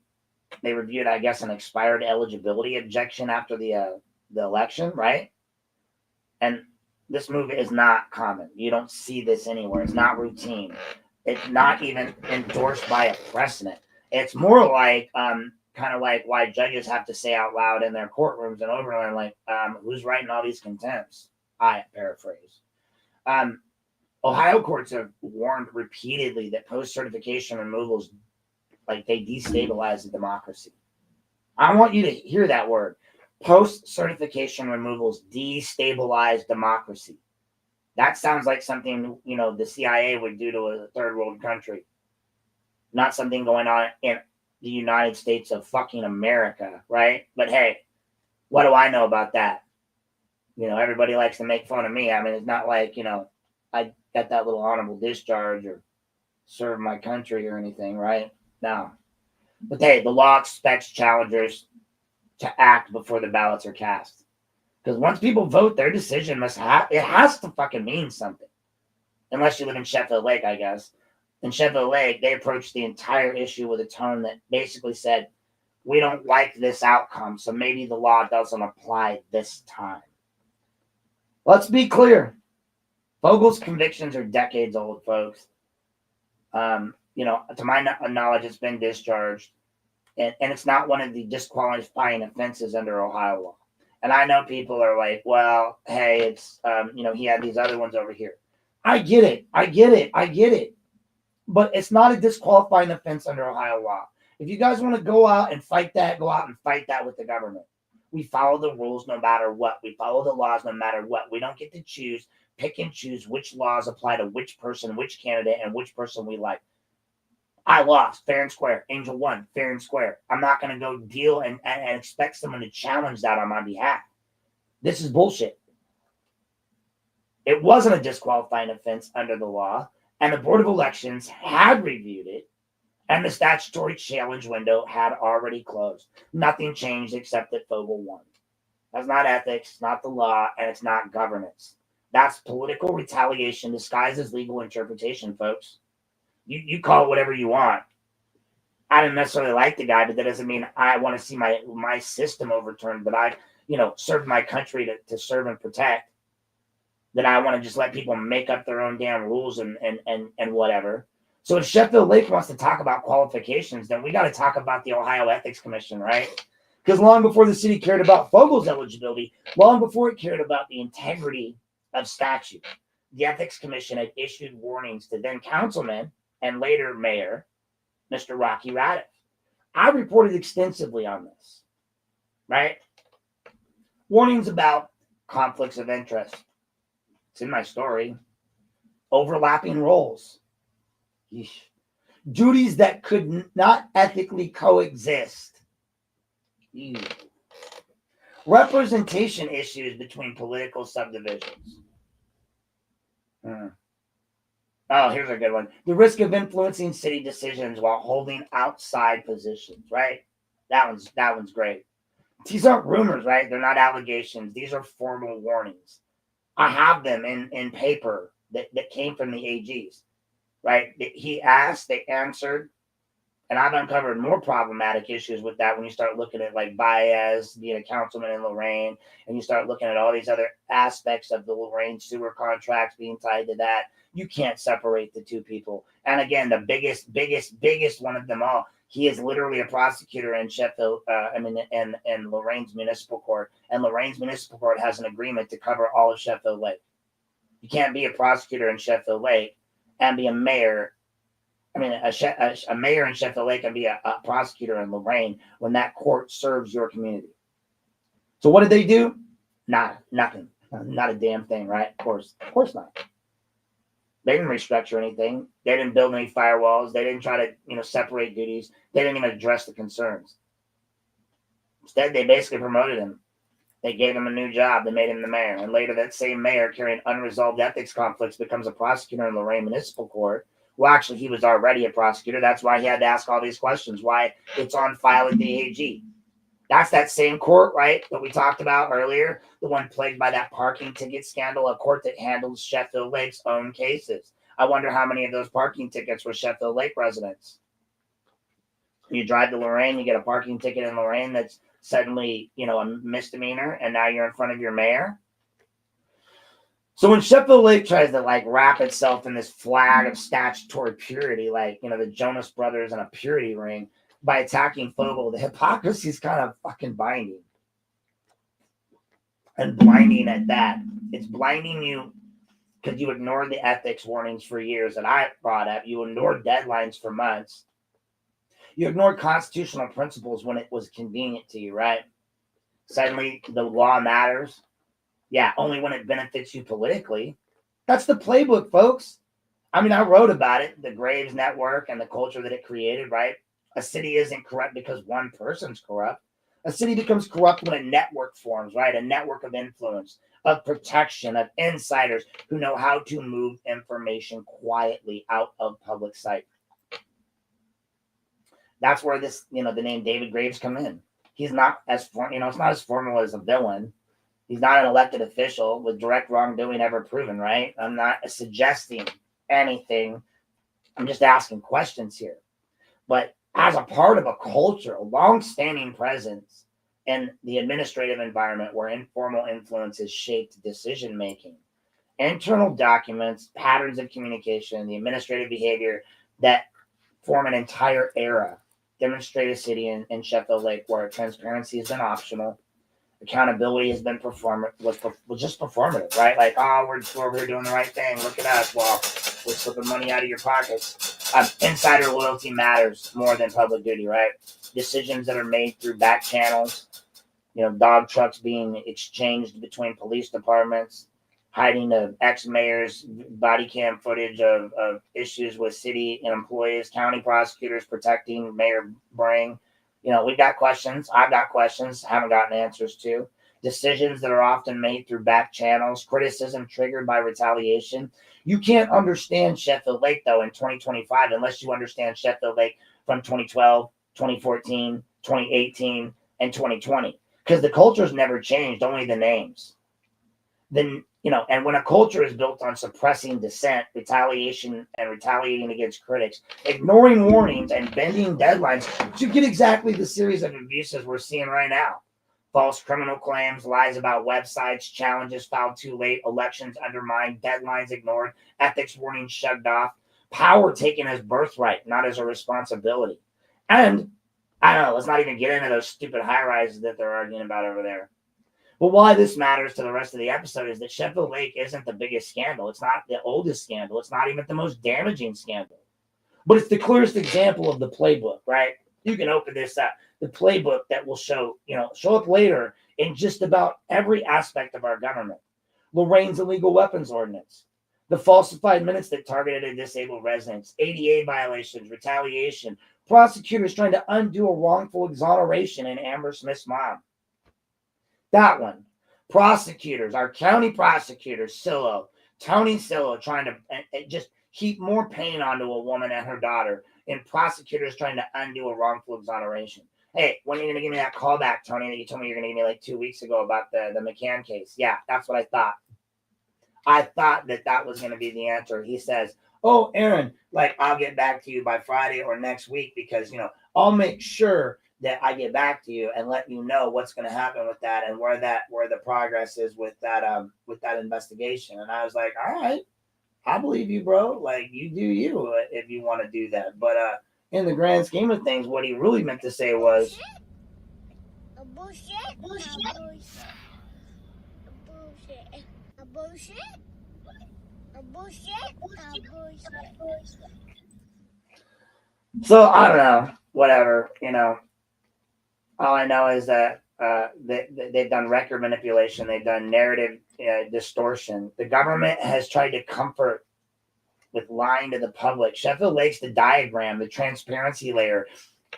They reviewed, I guess, an expired eligibility objection after the election, right? And this move is not common. You don't see this anywhere. It's not routine. It's not even endorsed by a precedent. It's more like kind of like why judges have to say out loud in their courtrooms and overland, like, who's writing all these contempts? I paraphrase. Ohio courts have warned repeatedly that post-certification removals, like, they destabilize the democracy. I want you to hear that word. Post-certification removals destabilize democracy. That sounds like something, the CIA would do to a third world country. Not something going on in the United States of fucking America, right? But hey, what do I know about that? Everybody likes to make fun of me. I mean, it's not like, I got that little honorable discharge or serve my country or anything, right? No. But hey, the law expects challengers to act before the ballots are cast. Because once people vote, their decision has to fucking mean something. Unless you live in Sheffield Lake, I guess. In Sheffield Lake, they approached the entire issue with a tone that basically said, we don't like this outcome, so maybe the law doesn't apply this time. Let's be clear. Fogel's convictions are decades old, folks. To my knowledge, it's been discharged. And it's not one of the disqualifying offenses under Ohio law. And I know people are like, well, hey, it's, he had these other ones over here. I get it. But it's not a disqualifying offense under Ohio law. If you guys want to go out and fight that, go out and fight that with the government. We follow the rules no matter what. We follow the laws no matter what. We don't get to pick and choose which laws apply to which person, which candidate, and which person we like. I lost, fair and square. Angel won, fair and square. I'm not going to go deal and expect someone to challenge that on my behalf. This is bullshit. It wasn't a disqualifying offense under the law, and the Board of Elections had reviewed it, and the statutory challenge window had already closed. Nothing changed except that Fogel won. That's not ethics, it's not the law, and it's not governance. That's political retaliation disguised as legal interpretation, folks. You call it whatever you want. I didn't necessarily like the guy, but that doesn't mean I want to see my system overturned. But I, served my country to serve and protect. That I want to just let people make up their own damn rules and whatever. So if Sheffield Lake wants to talk about qualifications, then we got to talk about the Ohio Ethics Commission, right? Because long before the city cared about Fogel's eligibility, long before it cared about the integrity of statute, the Ethics Commission had issued warnings to then councilmen and later mayor, Mr. Rocky Radiff. I reported extensively on this, right? Warnings about conflicts of interest. It's in my story. Overlapping roles. Yeesh. Duties that could not ethically coexist. Ew. Representation issues between political subdivisions. Oh, here's a good one. The risk of influencing city decisions while holding outside positions, right? That one's great. These aren't rumors, right? They're not allegations. These are formal warnings. I have them in paper that came from the AGs. right? He asked, they answered. And I've uncovered more problematic issues with that when you start looking at like Baez being a councilman in Lorain, and you start looking at all these other aspects of the Lorain sewer contracts being tied to that. You can't separate the two people. And again, the biggest one of them all, he is literally a prosecutor in Sheffield, in Lorain's municipal court. And Lorain's municipal court has an agreement to cover all of Sheffield Lake. You can't be a prosecutor in Sheffield Lake and be a mayor. A mayor in Sheffield Lake can be a prosecutor in Lorain when that court serves your community. So what did they do? Nothing. Not a damn thing, right? Of course not. They didn't restructure anything. They didn't build any firewalls. They didn't try to, separate duties. They didn't even address the concerns. Instead, they basically promoted him. They gave him a new job. They made him the mayor. And later, that same mayor carrying unresolved ethics conflicts becomes a prosecutor in Lorain Municipal Court. Well, actually, he was already a prosecutor. That's why he had to ask all these questions, why it's on file at the AG. That's that same court, right, that we talked about earlier, the one plagued by that parking ticket scandal, a court that handles Sheffield Lake's own cases. I wonder how many of those parking tickets were Sheffield Lake residents. You drive to Lorain, you get a parking ticket in Lorain that's suddenly, a misdemeanor, and now you're in front of your mayor. So when Sheffield Lake tries to wrap itself in this flag of statutory purity, the Jonas Brothers in a purity ring, by attacking Fogel, the hypocrisy is kind of fucking binding. And blinding at that. It's blinding you because you ignored the ethics warnings for years that I brought up. You ignored deadlines for months. You ignored constitutional principles when it was convenient to you, right? Suddenly, the law matters. Yeah, only when it benefits you politically. That's the playbook, folks. I wrote about it, the Graves Network and the culture that it created, right? A city isn't corrupt because one person's corrupt. A city becomes corrupt when a network forms, right? A network of influence, of protection, of insiders who know how to move information quietly out of public sight. That's where this, the name David Graves come in. He's not it's not as formal as a villain. He's not an elected official with direct wrongdoing ever proven, right? I'm not suggesting anything. I'm just asking questions here. But as a part of a culture, a long-standing presence in the administrative environment where informal influences shaped decision-making, internal documents, patterns of communication, the administrative behavior that form an entire era demonstrate a city in Sheffield Lake where transparency has been optional. Accountability has been was just performative, right? We're over here doing the right thing. Look at us. Well, we're slipping money out of your pockets. Insider loyalty matters more than public duty, right? Decisions that are made through back channels, dog trucks being exchanged between police departments, hiding of ex-mayors' body cam footage of issues with city and employees, county prosecutors protecting Mayor Brang. We've got questions. I've got questions. Haven't gotten answers to. Decisions that are often made through back channels. Criticism triggered by retaliation. You can't understand Sheffield Lake, though, in 2025 unless you understand Sheffield Lake from 2012, 2014, 2018, and 2020. Because the culture's never changed, only the names. Then, and when a culture is built on suppressing dissent, retaliation, and retaliating against critics, ignoring warnings, and bending deadlines, you get exactly the series of abuses we're seeing right now. False criminal claims, lies about websites, challenges filed too late, elections undermined, deadlines ignored, ethics warnings shoved off, power taken as birthright, not as a responsibility. And, I don't know, let's not even get into those stupid high-rises that they're arguing about over there. But why this matters to the rest of the episode is that Sheffield Lake isn't the biggest scandal. It's not the oldest scandal. It's not even the most damaging scandal. But it's the clearest example of the playbook, right? You can open this up. The playbook that will show up later in just about every aspect of our government. Lorain's illegal weapons ordinance. The falsified minutes that targeted disabled residents. ADA violations, retaliation. Prosecutors trying to undo a wrongful exoneration in Amber Smith's mom. That one. Prosecutors, our county prosecutors, Tony Sillo, trying to just heap more pain onto a woman and her daughter, and prosecutors trying to undo a wrongful exoneration. Hey, when are you going to give me that call back, Tony, that you told me you're going to give me 2 weeks ago about the McCann case? Yeah, that's what I thought. I thought that was going to be the answer. He says, oh, Aaron, like I'll get back to you by Friday or next week because, I'll make sure that I get back to you and let you know what's going to happen with that and where the progress is with that investigation. And I was like, all right, I believe you, bro. Like, you do you if you want to do that. But in the grand scheme of things, what he really meant to say was, a bullshit, a bullshit, a bullshit, a bullshit, a bullshit, a bullshit. so I don't know, whatever, All I know is that they've done record manipulation. They've done narrative distortion. The government has tried to comfort with lying to the public. Sheffield Lake's the diagram, the transparency layer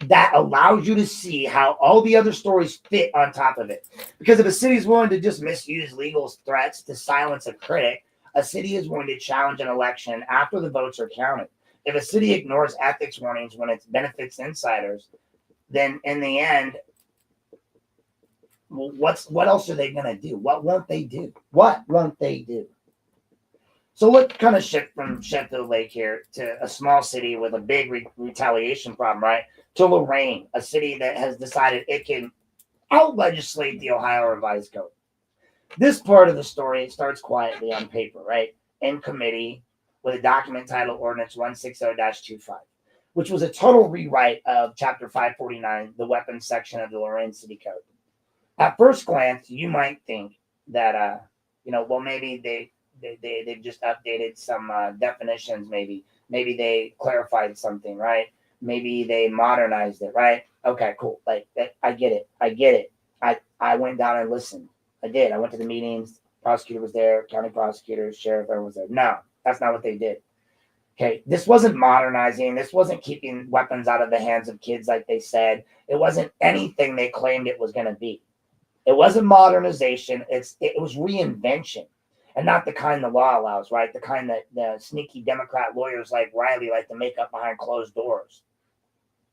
that allows you to see how all the other stories fit on top of it. Because if a city is willing to just misuse legal threats to silence a critic, a city is willing to challenge an election after the votes are counted. If a city ignores ethics warnings when it benefits insiders, then in the end, what else are they going to do? What won't they do? What won't they do? So let's kind of shift from Sheffield Lake here to a small city with a big retaliation problem, right? To Lorain, a city that has decided it can out-legislate the Ohio Revised Code. This part of the story starts quietly on paper, right? In committee with a document titled Ordinance 160-25, which was a total rewrite of Chapter 549, the weapons section of the Lorain City Code. At first glance, you might think that, well, maybe they've just updated some definitions. Maybe they clarified something, right? Maybe they modernized it, right? Okay, cool. Like, I get it. I went down and listened. I did. I went to the meetings. Prosecutor was there. County prosecutor, sheriff, everyone was there. No, that's not what they did. Okay, this wasn't modernizing. This wasn't keeping weapons out of the hands of kids like they said. It wasn't anything they claimed it was going to be. It wasn't modernization. It was reinvention, and not the kind the law allows, right? The kind that the sneaky Democrat lawyers like Riley like to make up behind closed doors.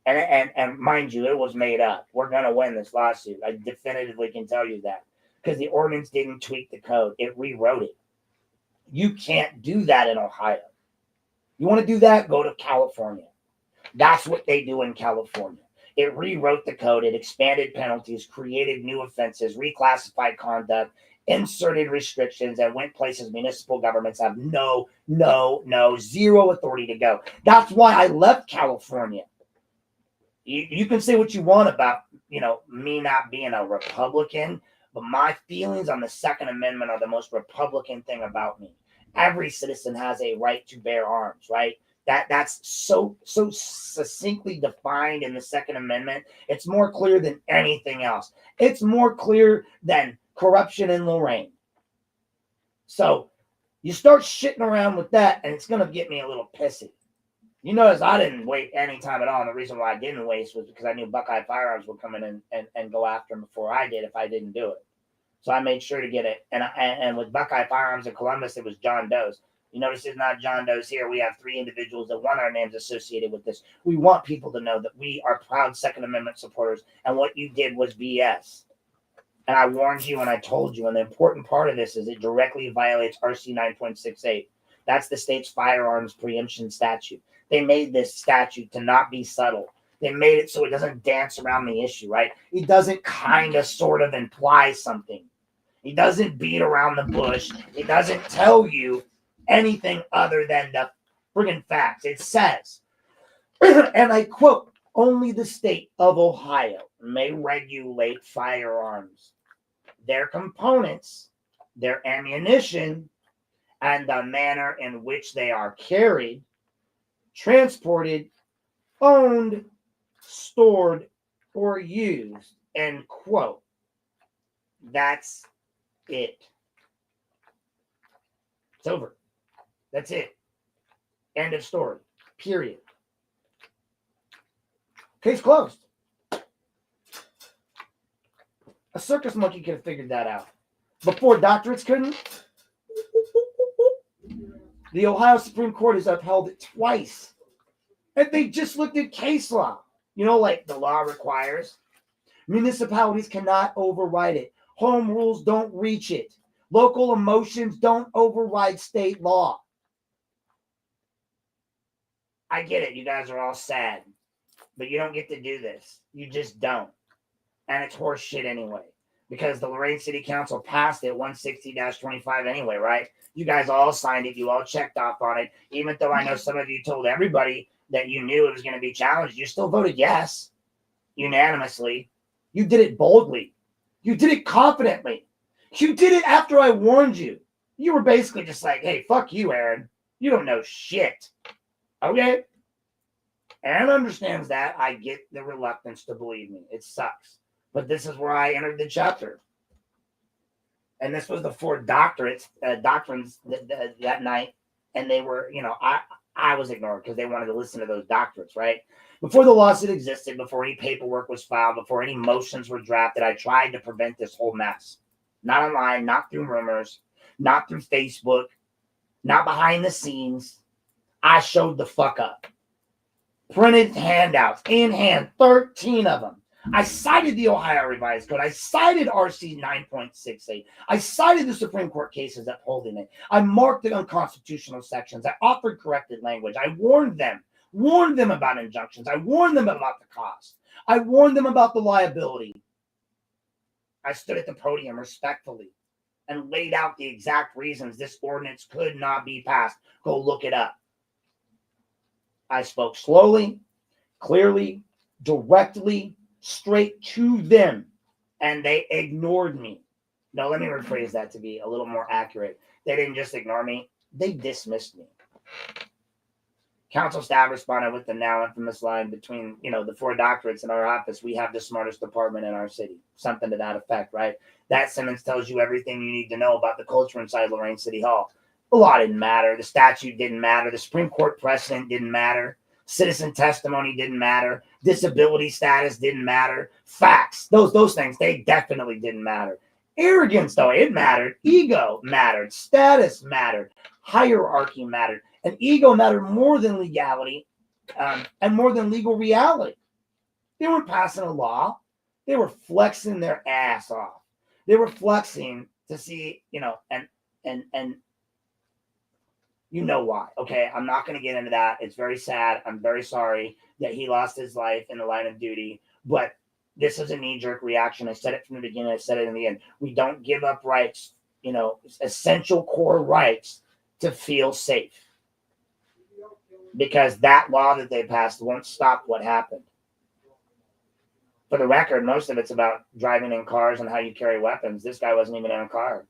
And mind you, it was made up. We're going to win this lawsuit. I definitively can tell you that because the ordinance didn't tweak the code. It rewrote it. You can't do that in Ohio. You want to do that? Go to California. That's what they do in California. It rewrote the code. It expanded penalties, created new offenses, reclassified conduct, inserted restrictions, and went places municipal governments have zero authority to go. That's why I left California. You can say what you want about, me not being a Republican, but my feelings on the Second Amendment are the most Republican thing about me. Every citizen has a right to bear arms, right? That's so succinctly defined in the Second Amendment. It's more clear than anything else. It's more clear than corruption in Lorain. So you start shitting around with that, and it's going to get me a little pissy. You notice I didn't wait any time at all, and the reason why I didn't waste was because I knew Buckeye Firearms would come in and go after him before I did if I didn't do it. So I made sure to get it. And with Buckeye Firearms in Columbus, it was John Doe's. You notice it's not John Doe's here. We have 3 individuals that want our names associated with this. We want people to know that we are proud Second Amendment supporters, and what you did was BS. And I warned you and I told you, and the important part of this is it directly violates RC 9.68. That's the state's firearms preemption statute. They made this statute to not be subtle. They made it so it doesn't dance around the issue, right? It doesn't kind of sort of imply something. It doesn't beat around the bush. It doesn't tell you anything other than the friggin' facts. It says, and I quote, only the state of Ohio may regulate firearms, their components, their ammunition, and the manner in which they are carried, transported, owned, stored, or used, end quote. That's it. It's over. That's it. End of story. Period. Case closed. A circus monkey could have figured that out. Before doctorates couldn't. The Ohio Supreme Court has upheld it twice. And they just looked at case law. Like the law requires. Municipalities cannot override it. Home rules don't reach it. Local emotions don't override state law. I get it. You guys are all sad, but you don't get to do this. You just don't. And it's horse shit anyway, because the Lorain City Council passed it 160-25 anyway, right? You guys all signed it. You all checked off on it. Even though I know some of you told everybody that you knew it was going to be challenged, you still voted yes unanimously. You did it boldly. You did it confidently. You did it after I warned you. You were basically just like, hey, fuck you, Aaron. You don't know shit. Okay? Aaron understands that. I get the reluctance to believe me. It sucks. But this is where I entered the chapter. And this was the 4 doctrines that night. And they were, I was ignored because they wanted to listen to those doctrines, right? Before the lawsuit existed, before any paperwork was filed, before any motions were drafted, I tried to prevent this whole mess. Not online, not through rumors, not through Facebook, not behind the scenes. I showed the fuck up. Printed handouts in hand, 13 of them. I cited the Ohio Revised Code. I cited RC 9.68. I cited the Supreme Court cases upholding it. I marked the unconstitutional sections. I offered corrected language. I warned them about injunctions. I warned them about the cost. I warned them about the liability. I stood at the podium respectfully and laid out the exact reasons this ordinance could not be passed. Go look it up. I spoke slowly, clearly, directly, straight to them, and they ignored me. No, let me rephrase that to be a little more accurate. They didn't just ignore me, they dismissed me. Council staff responded with the now infamous line between, the 4 doctorates in our office, we have the smartest department in our city. Something to that effect, right? That sentence tells you everything you need to know about the culture inside Lorain City Hall. The law didn't matter. The statute didn't matter. The Supreme Court precedent didn't matter. Citizen testimony didn't matter. Disability status didn't matter. Facts, those things, they definitely didn't matter. Arrogance, though, it mattered. Ego mattered. Status mattered. Hierarchy mattered. And ego mattered more than legality and more than legal reality. They weren't passing a law. They were flexing their ass off. They were flexing to see, and you know why. Okay, I'm not going to get into that. It's very sad. I'm very sorry that he lost his life in the line of duty. But this is a knee-jerk reaction. I said it from the beginning. I said it in the end. We don't give up rights, essential core rights to feel safe. Because that law that they passed won't stop what happened. For the record, most of it's about driving in cars and how you carry weapons. This guy wasn't even in a car.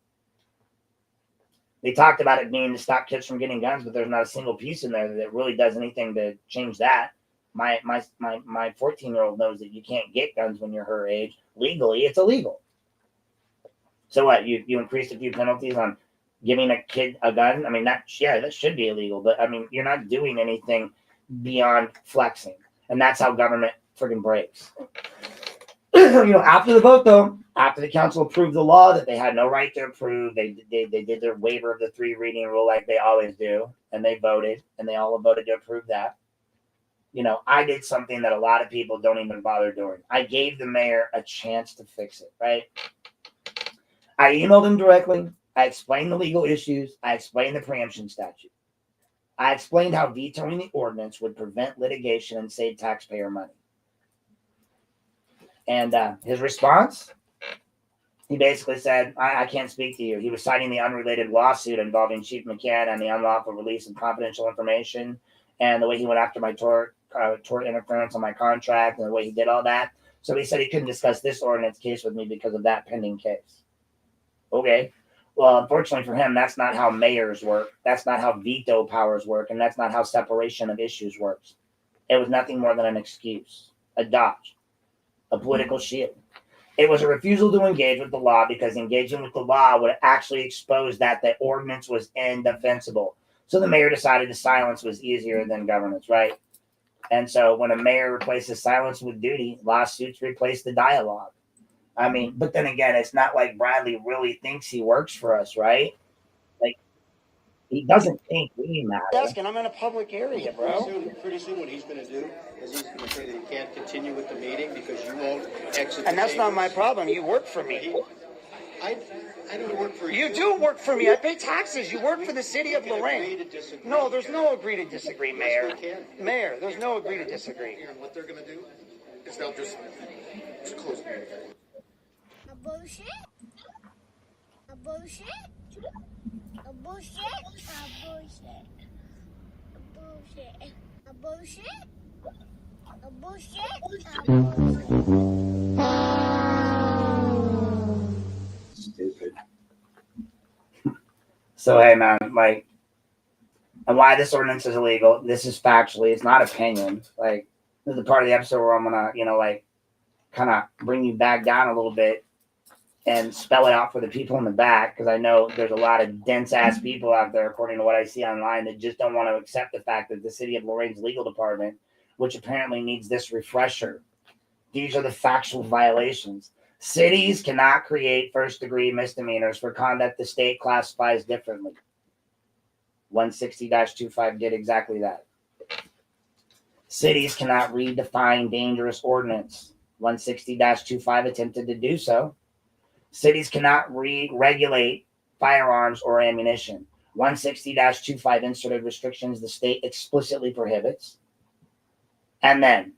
They talked about it being to stop kids from getting guns, but there's not a single piece in there that really does anything to change that. My 14-year-old knows that you can't get guns when you're her age. Legally, it's illegal. So what? You increased a few penalties on giving a kid a gun? I mean, that should be illegal. But, I mean, you're not doing anything beyond flexing. And that's how government friggin' breaks. After the vote, though, after the council approved the law that they had no right to approve, they did their waiver of the 3 reading rule like they always do, and they voted, and they all voted to approve that. I did something that a lot of people don't even bother doing. I gave the mayor a chance to fix it, right? I emailed him directly. I explained the legal issues. I explained the preemption statute. I explained how vetoing the ordinance would prevent litigation and save taxpayer money. And his response, he basically said, I can't speak to you. He was citing the unrelated lawsuit involving Chief McCann and the unlawful release of confidential information and the way he went after my tort interference on my contract and the way he did all that. So he said he couldn't discuss this ordinance case with me because of that pending case. Okay. Well, unfortunately for him, that's not how mayors work. That's not how veto powers work. And that's not how separation of issues works. It was nothing more than an excuse, a dodge, a political shield. It was a refusal to engage with the law because engaging with the law would actually expose that the ordinance was indefensible. So the mayor decided the silence was easier than governance, right? And so when a mayor replaces silence with duty, lawsuits replace the dialogue. I mean, but then again, it's not like Bradley really thinks he works for us, right? Like, he doesn't think we matter. I'm in a public area, bro. Pretty soon what he's going to do is he's going to say that he can't continue with the meeting because you won't exit. And that's not my problem. You work for me. I don't work for you. You do work for me. I pay taxes. You work for the city of Lorain. No, there's no agree to disagree, Mayor. Mayor, there's no agree to disagree. And what they're going to do is they'll just close the meeting. A bullshit? A bullshit? A bullshit? A bullshit? A bullshit? A bullshit? A bullshit? A bullshit? Stupid. So hey man, like, and why this ordinance is illegal, this is factually, it's not opinion. Like, this is the part of the episode where I'm gonna, like, kind of bring you back down a little bit and spell it out for the people in the back, because I know there's a lot of dense ass people out there, according to what I see online, that just don't want to accept the fact that the city of Lorain's legal department, which apparently needs this refresher, these are the factual violations. Cities cannot create first-degree misdemeanors for conduct the state classifies differently. 160-25 did exactly that. Cities cannot redefine dangerous ordinance. 160-25 attempted to do so. Cities cannot regulate firearms or ammunition. 160-25 inserted restrictions the state explicitly prohibits. And then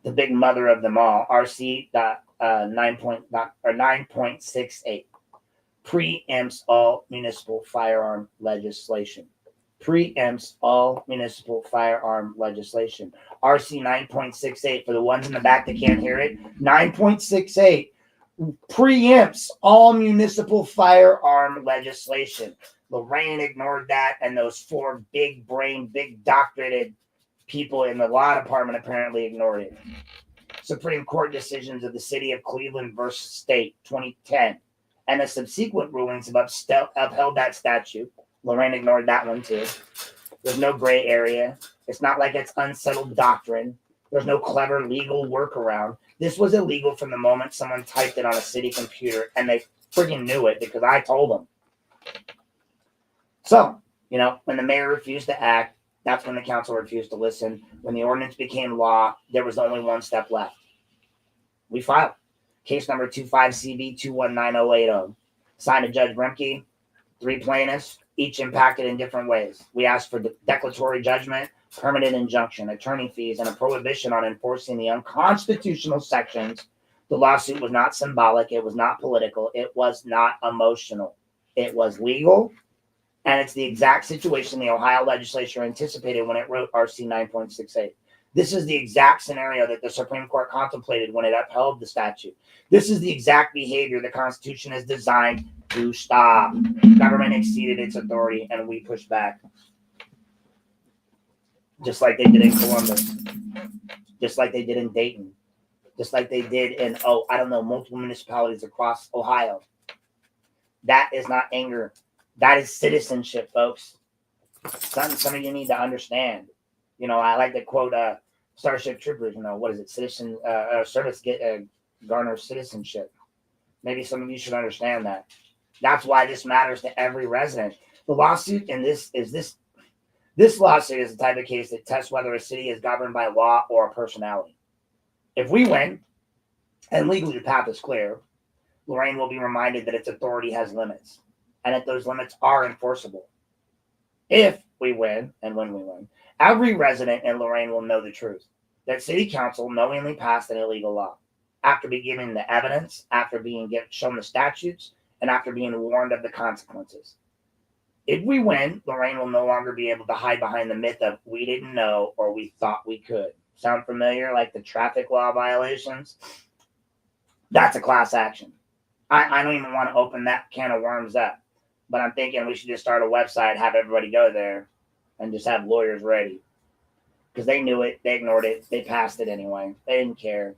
the big mother of them all, RC 9.68 preempts all municipal firearm legislation. Preempts all municipal firearm legislation. RC 9.68, for the ones in the back that can't hear it, 9.68 preempts all municipal firearm legislation. Lorain ignored that, and those four big brain, big doctorated people in the law department apparently ignored it. Supreme Court decisions of the city of Cleveland versus State, 2010, and the subsequent rulings have upheld that statute. Lorain ignored that one too. There's no gray area. It's not like it's unsettled doctrine. There's no clever legal workaround. This was illegal from the moment someone typed it on a city computer, and they friggin' knew it because I told them. So, when the mayor refused to act, that's when the council refused to listen. When the ordinance became law, there was only one step left. We filed case number 25CB219080. Signed to Judge Remke, 3 plaintiffs, each impacted in different ways. We asked for declaratory judgment, permanent injunction, attorney fees, and a prohibition on enforcing the unconstitutional sections. The lawsuit was not symbolic. It was not political. It was not emotional. It was legal. And it's the exact situation the Ohio legislature anticipated when it wrote RC 9.68. This is the exact scenario that the Supreme Court contemplated when it upheld the statute. This is the exact behavior the Constitution is designed to stop. Government exceeded its authority, and we pushed back. Just like they did in Columbus. Just like they did in Dayton. Just like they did in, multiple municipalities across Ohio. That is not anger. That is citizenship, folks. Some of you need to understand. I like to quote Starship Troopers. What is it? Citizen service garners citizenship. Maybe some of you should understand that. That's why this matters to every resident. The lawsuit in this lawsuit is the type of case that tests whether a city is governed by law or a personality. If we win, and legally the path is clear, Lorain will be reminded that its authority has limits, and that those limits are enforceable. If we win, and when we win, every resident in Lorain will know the truth, that city council knowingly passed an illegal law, after being given the evidence, after being shown the statutes, and after being warned of the consequences. If we win, Lorain will no longer be able to hide behind the myth of we didn't know or we thought we could. Sound familiar? Like the traffic law violations? That's a class action. I don't even want to open that can of worms up, but I'm thinking we should just start a website, have everybody go there, and just have lawyers ready. Because they knew it, they ignored it, they passed it anyway. They didn't care.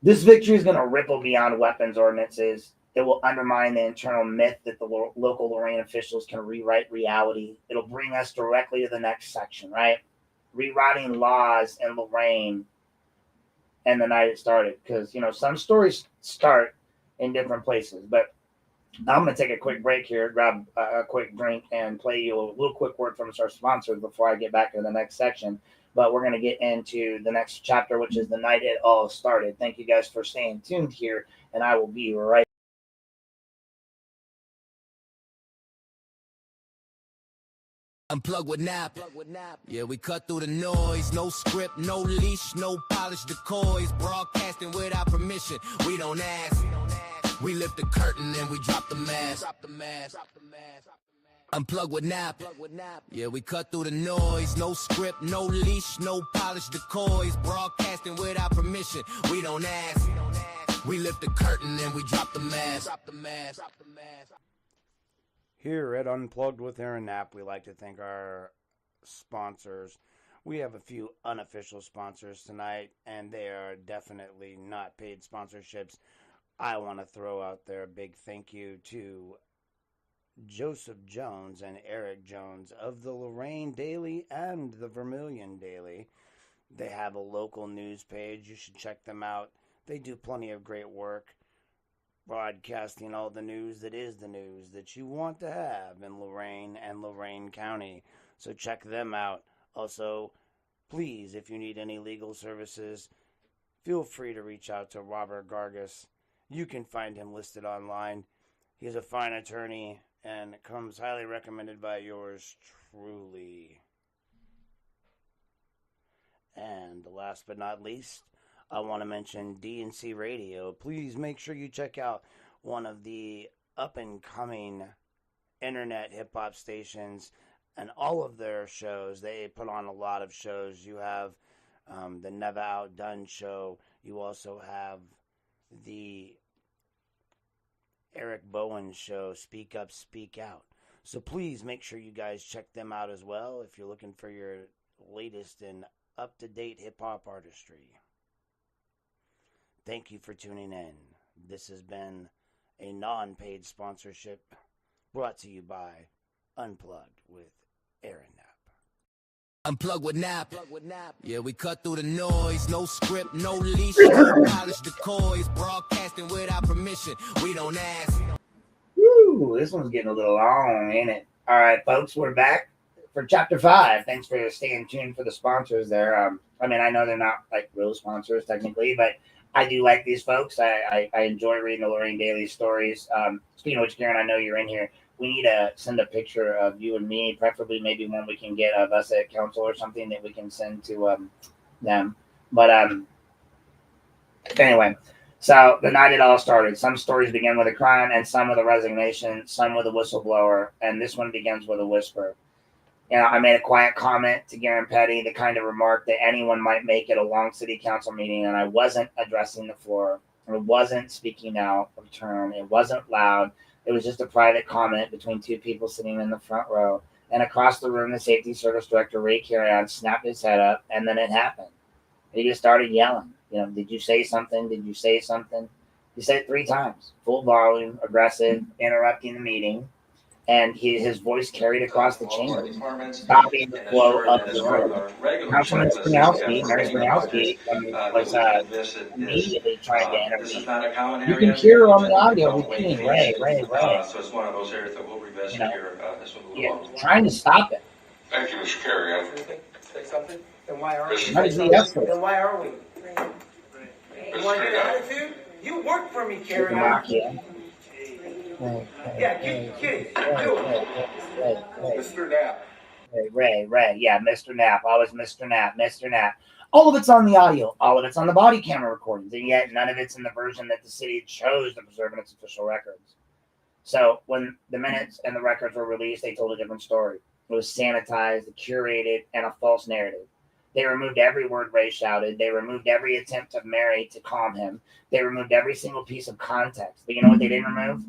This victory is going to ripple beyond weapons ordinances. It will undermine the internal myth that the local Lorain officials can rewrite reality. It'll bring us directly to the next section, right? Rewriting laws in Lorain and the night it started. Because, some stories start in different places. But I'm going to take a quick break here, grab a quick drink, and play you a little quick word from our sponsors before I get back to the next section. But we're going to get into the next chapter, which is the night it all started. Thank you guys for staying tuned here, and I will be right Unplugged with Knapp. Yeah, we cut through the noise. No script, no leash, no polished decoys. Broadcasting without permission. We don't ask. We lift the curtain and we drop the mask. Unplugged with Knapp. Yeah, we cut through the noise. No script, no leash, no polished decoys. Broadcasting without permission. We don't ask. We lift the curtain and we drop the mask. Here at Unplugged with Aaron Knapp, we like to thank our sponsors. We have a few unofficial sponsors tonight, and they are definitely not paid sponsorships. I want to throw out there a big thank you to Joseph Jones and Eric Jones of the Lorain Daily and the Vermilion Daily. They have a local news page. You should check them out. They do plenty of great work, broadcasting all the news that is the news that you want to have in Lorain and Lorain County. So check them out. Also, please, if you need any legal services, feel free to reach out to Robert Gargas. You can find him listed online. He's a fine attorney and comes highly recommended by yours truly. And last but not least, I want to mention DNC Radio. Please make sure you check out one of the up-and-coming internet hip-hop stations and all of their shows. They put on a lot of shows. You have the Never Outdone show. You also have the Eric Bowen show, Speak Up, Speak Out. So please make sure you guys check them out as well if you're looking for your latest and up-to-date hip-hop artistry. Thank you for tuning in. This has been a non-paid sponsorship brought to you by Unplugged with Aaron Knapp. Unplugged with Knapp. Yeah, we cut through the noise. No script, no leash, no polished decoys. Broadcasting without permission. We don't ask. Woo, this one's getting a little long, ain't it? All right, folks, we're back for chapter 5. Thanks for staying tuned for the sponsors there. I mean, I know they're not like real sponsors technically, but I do like these folks. I enjoy reading the Lorain Daily stories. Speaking of which, Karen, I know you're in here. We need to send a picture of you and me, preferably maybe one we can get of us at council or something that we can send to them. But anyway, so the night it all started. Some stories begin with a crime and some with a resignation, some with a whistleblower, and this one begins with a whisper. You know, I made a quiet comment to Garen Petty, the kind of remark that anyone might make at a long city council meeting, and I wasn't addressing the floor. I wasn't speaking out of turn. It wasn't loud. It was just a private comment between two people sitting in the front row. And across the room, the safety service director, Ray Carrion, snapped his head up, and then it happened. He just started yelling. You know, did you say something? Did you say something? He said it 3 times. Full volume, aggressive, interrupting the meeting. And his voice carried across the chamber, stopping the flow of the room. Councilman Spinowski, Mary Spinowski, was immediately trying to intervene. You can hear her on the audio repeating, Ray. So it's one of those areas that we'll revisit here as we move along. Trying to stop it. Thank you, Mr. Carrion. Say something? Then why are we? How does he escalate? Then why are we? You want to get an attitude? You work for me, Carrion. Yeah, kitty. Mr. Knapp. Ray. Yeah, Mr. Knapp. Always Mr. Knapp. All of it's on the audio. All of it's on the body camera recordings. And yet none of it's in the version that the city chose to preserve in its official records. So when the minutes and the records were released, they told a different story. It was sanitized, curated, and a false narrative. They removed every word Ray shouted. They removed every attempt of Mary to calm him. They removed every single piece of context. But you know what they didn't remove?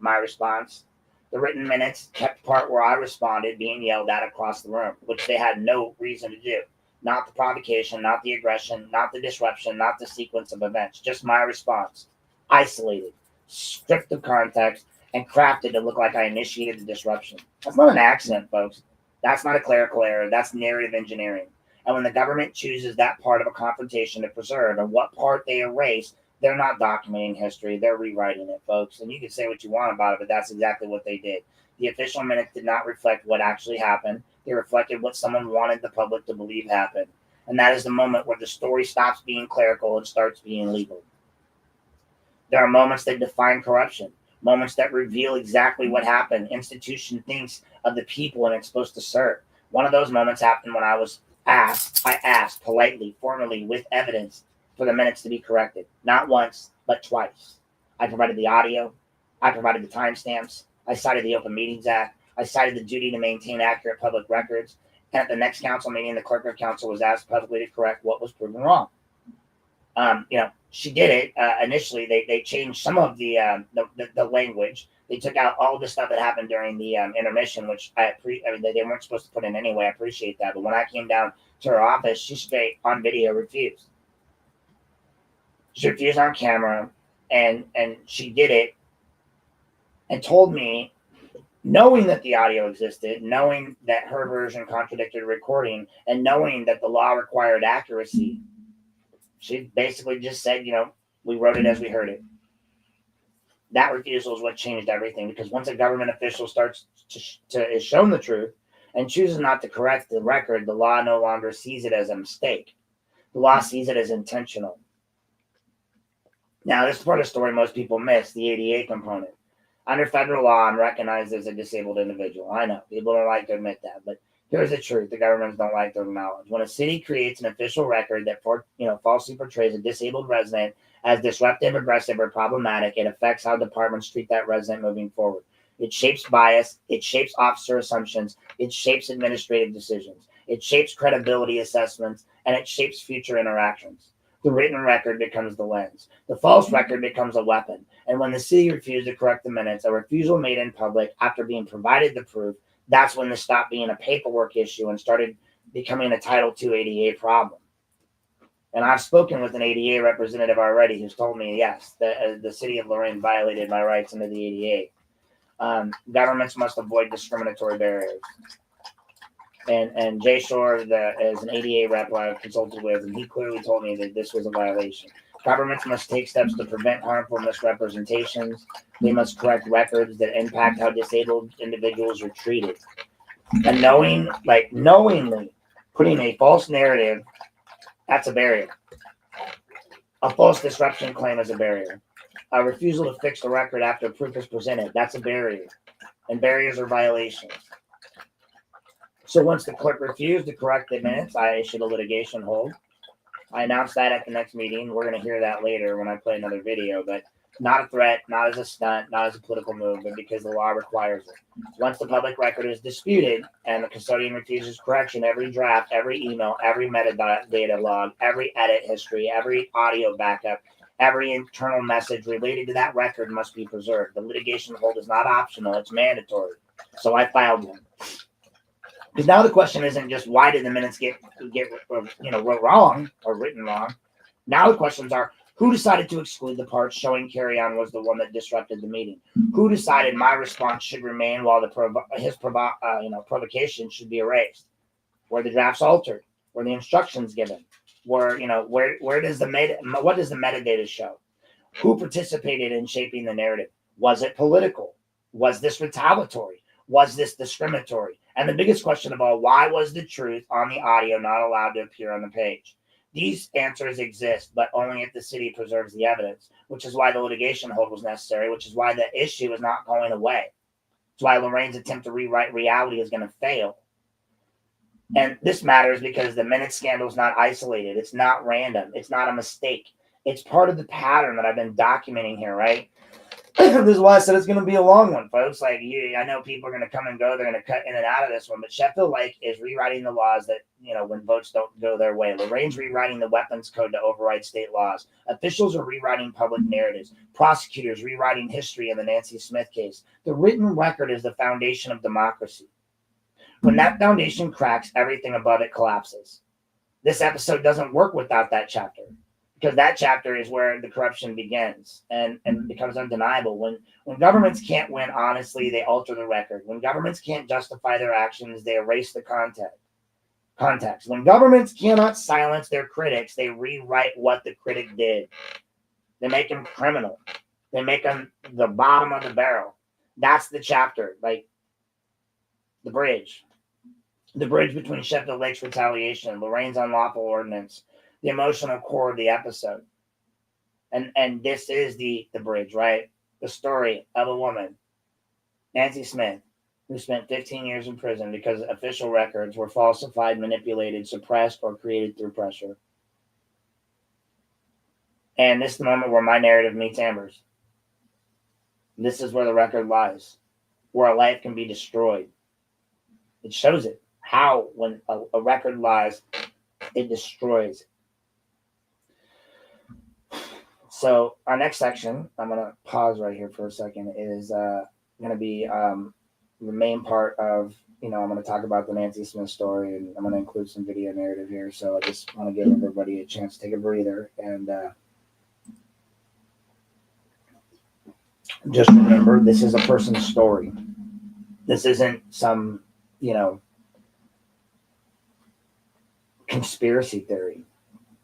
My response. The written minutes kept part where I responded being yelled at across the room, which they had no reason to do. Not the provocation, not the aggression, not the disruption, not the sequence of events. Just my response. Isolated, stripped of context, and crafted to look like I initiated the disruption. That's not an accident, folks. That's not a clerical error. That's narrative engineering. And when the government chooses that part of a confrontation to preserve and what part they erase, they're not documenting history. They're rewriting it, folks. And you can say what you want about it, but that's exactly what they did. The official minutes did not reflect what actually happened. They reflected what someone wanted the public to believe happened. And that is the moment where the story stops being clerical and starts being legal. There are moments that define corruption, moments that reveal exactly what happened. Institution thinks of the people and it's supposed to serve. One of those moments happened when I asked politely, formally, with evidence for the minutes to be corrected. Not once, but twice. I provided the audio. I provided the timestamps. I cited the Open Meetings Act. I cited the duty to maintain accurate public records. And at the next council meeting, the Clerk of Council was asked publicly to correct what was proven wrong. She did it. Initially, they changed some of the language. They took out all the stuff that happened during the intermission, which they weren't supposed to put in anyway. I appreciate that. But when I came down to her office, she straight on video refused. She refused on camera, and she did it and told me, knowing that the audio existed, knowing that her version contradicted the recording, and knowing that the law required accuracy, she basically just said, we wrote it as we heard it. That refusal is what changed everything, because once a government official starts is shown the truth and chooses not to correct the record, the law no longer sees it as a mistake. The law sees it as intentional. Now, this part of the story most people miss, the ADA component. Under federal law, I'm recognized as a disabled individual. I know people don't like to admit that, but here's the truth: the governments don't like to acknowledge. When a city creates an official record that falsely portrays a disabled resident as disruptive, aggressive, or problematic, it affects how departments treat that resident moving forward. It shapes bias. It shapes officer assumptions. It shapes administrative decisions. It shapes credibility assessments, and it shapes future interactions. The written record becomes the lens. The false record becomes a weapon. And when the city refused to correct the minutes, a refusal made in public after being provided the proof, that's when this stopped being a paperwork issue and started becoming a Title II ADA problem. And I've spoken with an ADA representative already who's told me, yes, the city of Lorain violated my rights under the ADA. Governments must avoid discriminatory barriers. And Jay Shore is an ADA rep I've consulted with, and he clearly told me that this was a violation. Governments must take steps to prevent harmful misrepresentations. They must correct records that impact how disabled individuals are treated. And knowingly putting a false narrative, that's a barrier. A false disruption claim is a barrier. A refusal to fix the record after proof is presented, that's a barrier. And barriers are violations. So once the clerk refused to correct the minutes, I issued a litigation hold. I announced that at the next meeting. We're going to hear that later when I play another video, but not a threat, not as a stunt, not as a political move, but because the law requires it. Once the public record is disputed and the custodian refuses correction, every draft, every email, every metadata log, every edit history, every audio backup, every internal message related to that record must be preserved. The litigation hold is not optional, it's mandatory. So I filed one. Because now the question isn't just why did the minutes get wrong or written wrong. Now the questions are, who decided to exclude the parts showing carry-on was the one that disrupted the meeting? Who decided my response should remain while his provocation should be erased? Were the drafts altered? Were the instructions given? What does the metadata show? Who participated in shaping the narrative? Was it political? Was this retaliatory? Was this discriminatory? And the biggest question of all, why was the truth on the audio not allowed to appear on the page? These answers exist, but only if the city preserves the evidence, which is why the litigation hold was necessary, which is why the issue is not going away. It's why Lorain's attempt to rewrite reality is going to fail. And this matters because the minute scandal is not isolated. It's not random. It's not a mistake. It's part of the pattern that I've been documenting here, right? This is why I said it's going to be a long one, folks. I know people are going to come and go. They're going to cut in and out of this one. But Sheffield Lake is rewriting the laws that, when votes don't go their way. Lorain's rewriting the weapons code to override state laws. Officials are rewriting public narratives. Prosecutors rewriting history in the Nancy Smith case. The written record is the foundation of democracy. When that foundation cracks, everything above it collapses. This episode doesn't work without that chapter. Because that chapter is where the corruption begins and becomes undeniable. When governments can't win honestly, they alter the record. When governments can't justify their actions, they erase the context. When governments cannot silence their critics, they rewrite what the critic did. They make him criminal. They make him the bottom of the barrel. That's the chapter, like the bridge. The bridge between Sheffield Lake's retaliation and Lorain's unlawful ordinance. The emotional core of the episode. And this is the bridge, right? the story of a woman, Nancy Smith, who spent 15 years in prison because official records were falsified, manipulated, suppressed, or created through pressure. And this is the moment where my narrative meets Amber's. This is where the record lies, where a life can be destroyed. It shows it. How, when a record lies, it destroys. So our next section, I'm going to pause right here for a second, is going to be the main part of, I'm going to talk about the Nancy Smith story, and I'm going to include some video narrative here. So I just want to give everybody a chance to take a breather. And just remember, this is a person's story. This isn't some, conspiracy theory.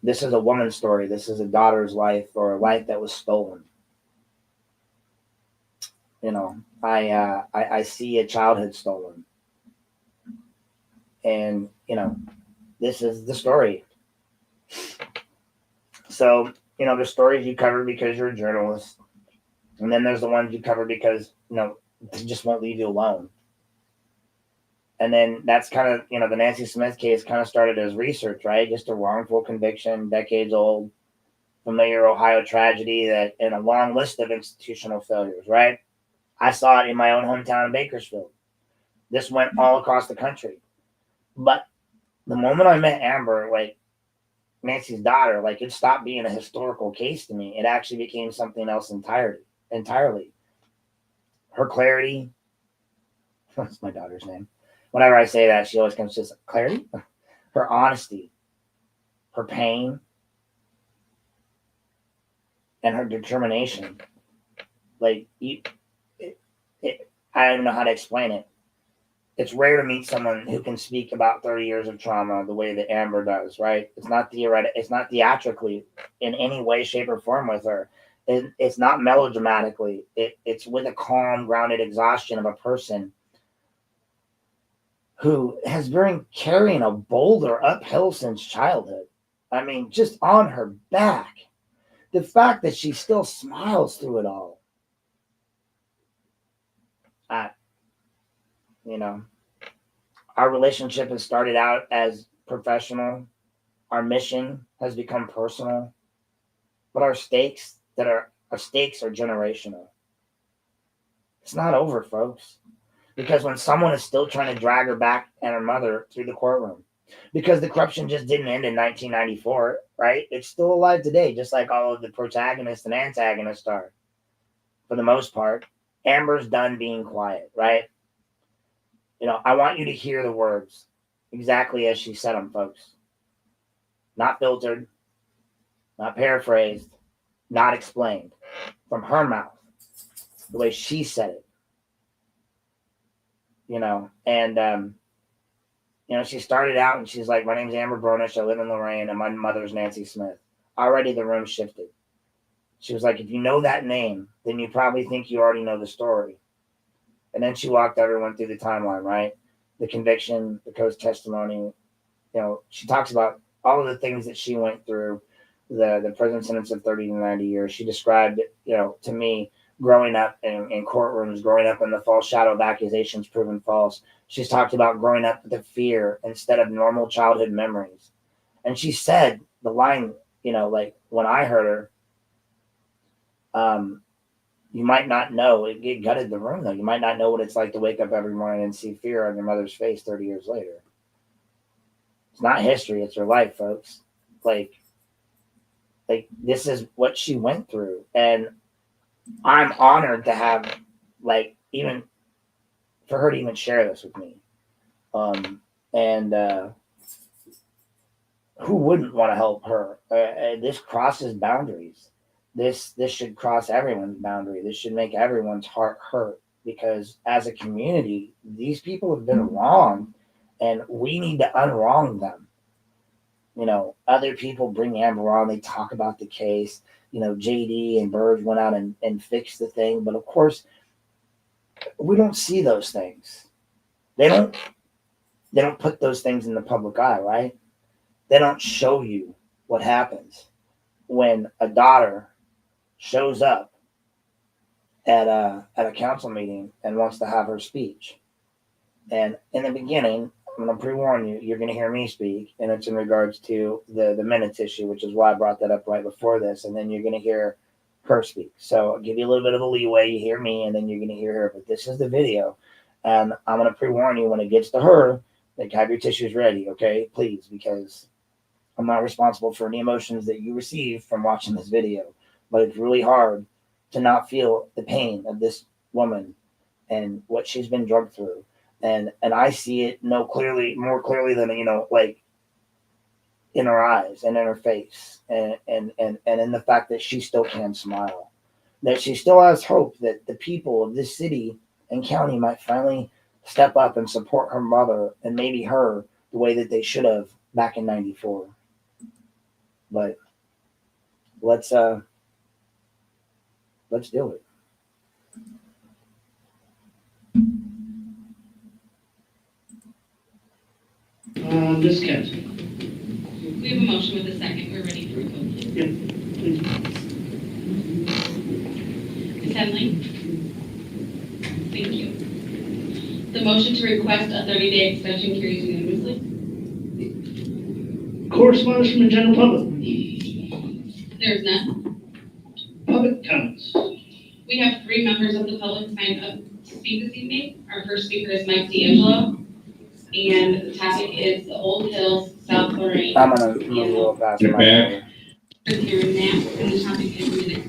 This is a woman's story. This is a daughter's life, or a life that was stolen. I see a childhood stolen. And, this is the story. So, there's stories you cover because you're a journalist. And then there's the ones you cover because, they just won't leave you alone. And then that's kind of, the Nancy Smith case kind of started as research, right? Just a wrongful conviction, decades old, familiar Ohio tragedy, and a long list of institutional failures, right? I saw it in my own hometown in Bakersfield. This went all across the country. But the moment I met Amber, Nancy's daughter, it stopped being a historical case to me. It actually became something else entirely. Her clarity, that's my daughter's name. Whenever I say that, she always comes to clarity. Her honesty, her pain, and her determination. I don't even know how to explain it. It's rare to meet someone who can speak about 30 years of trauma the way that Amber does, right? It's not theoretic. It's not theatrically in any way, shape, or form with her. It's not melodramatically. It's with a calm, grounded exhaustion of a person who has been carrying a boulder uphill since childhood. I mean, just on her back. The fact that she still smiles through it all. Our relationship has started out as professional. Our mission has become personal. But our stakes are generational. It's not over, folks. Because when someone is still trying to drag her back and her mother through the courtroom, because the corruption just didn't end in 1994, right? It's still alive today, just like all of the protagonists and antagonists are. For the most part, Amber's done being quiet, right? I want you to hear the words exactly as she said them, folks. Not filtered, not paraphrased, not explained. From her mouth, the way she said it. She started out and she's like, my name's Amber Bronish, I live in Lorain, and my mother's Nancy Smith. Already the room shifted. She was like, if you know that name, then you probably think you already know the story. And then she walked everyone through the timeline, right? The conviction, the coast testimony. She talks about all of the things that she went through, the prison sentence of 30 to 90 years. She described, to me, growing up in courtrooms, growing up in the false shadow of accusations proven false. She's talked about growing up with the fear instead of normal childhood memories. And she said the line, when I heard her, you might not know, it gutted the room though. You might not know what it's like to wake up every morning and see fear on your mother's face 30 years later. It's not history, it's her life, folks. This is what she went through. And I'm honored to have, even for her to even share this with me. Who wouldn't want to help her? This crosses boundaries. This should cross everyone's boundary. This should make everyone's heart hurt, because as a community, these people have been wronged, and we need to unwrong them. Other people bring Amber on. They talk about the case. JD and Burge went out and fixed the thing. But of course, we don't see those things. They don't put those things in the public eye, right? They don't show you what happens when a daughter shows up at a council meeting and wants to have her speech. And in the beginning, I'm going to pre-warn you, you're going to hear me speak, and it's in regards to the minutes issue, which is why I brought that up right before this. And then you're going to hear her speak. So I'll give you a little bit of a leeway. You hear me, and then you're going to hear her. But this is the video, and I'm going to pre-warn you when it gets to her, like, have your tissues ready, okay? Please, because I'm not responsible for any emotions that you receive from watching this video. But it's really hard to not feel the pain of this woman and what she's been drugged through. And I see it more clearly than, like, in her eyes and in her face, and in the fact that she still can smile, that she still has hope that the people of this city and county might finally step up and support her mother and maybe her the way that they should have back in '94. But let's do it. This council. We have a motion with a second. We're ready for a vote. Yeah, please. Ms. Henley? Thank you. The motion to request a 30-day extension carries unanimously. Correspondence from the general public. There is none. Public comments. We have 3 members of the public signed up to speak this evening. Our first speaker is Mike D'Angelo, and the topic is the Old Hills, South Lorain. I'm gonna move a little faster. Aaron Knapp, and the topic is minutes.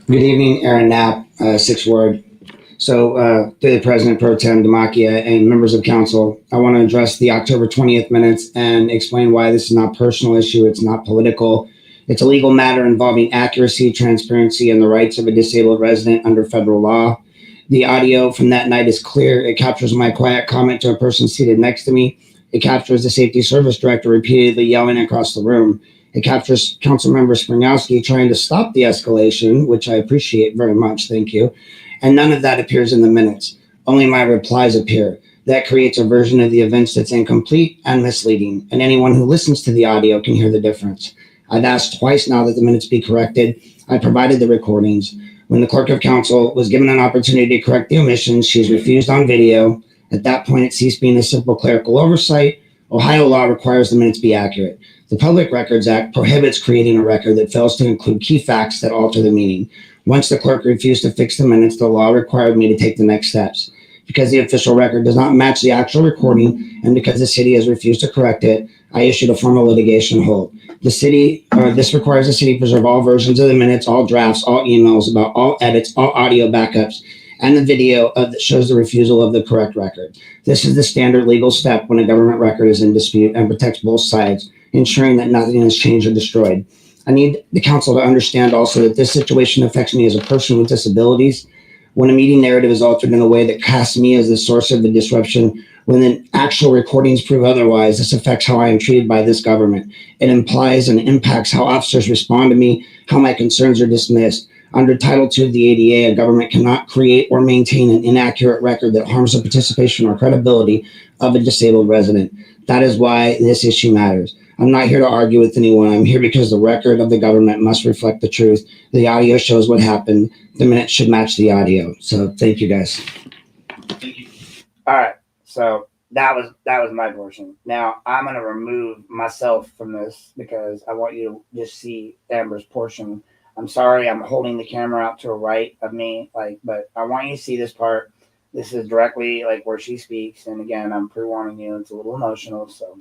Good evening, Aaron Knapp, 6th Ward. So, to the President Pro Tem Demakia and members of council, I want to address the October 20th minutes and explain why this is not a personal issue. It's not political. It's a legal matter involving accuracy, transparency, and the rights of a disabled resident under federal law. The audio from that night is clear. It captures my quiet comment to a person seated next to me. It captures the safety service director repeatedly yelling across the room. It captures Councilmember Springowski trying to stop the escalation, which I appreciate very much. Thank you. And none of that appears in the minutes. Only my replies appear. That creates a version of the events that's incomplete and misleading. And anyone who listens to the audio can hear the difference. I've asked twice now that the minutes be corrected. I provided the recordings. When the Clerk of Council was given an opportunity to correct the omissions, she's refused on video. At that point, it ceased being a simple clerical oversight. Ohio law requires the minutes be accurate. The Public Records Act prohibits creating a record that fails to include key facts that alter the meaning. Once the clerk refused to fix the minutes, the law required me to take the next steps. Because the official record does not match the actual recording, and because the city has refused to correct it, I issued a formal litigation hold. This requires the city preserve all versions of the minutes, all drafts, all emails about all edits, all audio backups, and the video that shows the refusal of the correct record. This is the standard legal step when a government record is in dispute and protects both sides, ensuring that nothing is changed or destroyed. I need the council to understand also that this situation affects me as a person with disabilities. When a meeting narrative is altered in a way that casts me as the source of the disruption, when the actual recordings prove otherwise, this affects how I am treated by this government. It implies and impacts how officers respond to me, how my concerns are dismissed. Under Title II of the ADA, a government cannot create or maintain an inaccurate record that harms the participation or credibility of a disabled resident. That is why this issue matters. I'm not here to argue with anyone. I'm here because the record of the government must reflect the truth. The audio shows what happened. The minutes should match the audio. So thank you, guys. Thank you. All right. So that was my portion. Now I'm going to remove myself from this because I want you to just see Amber's portion. I'm sorry, I'm holding the camera out to the right of me, but I want you to see this part. This is directly like where she speaks. And again, I'm pre-warning you, it's a little emotional. So.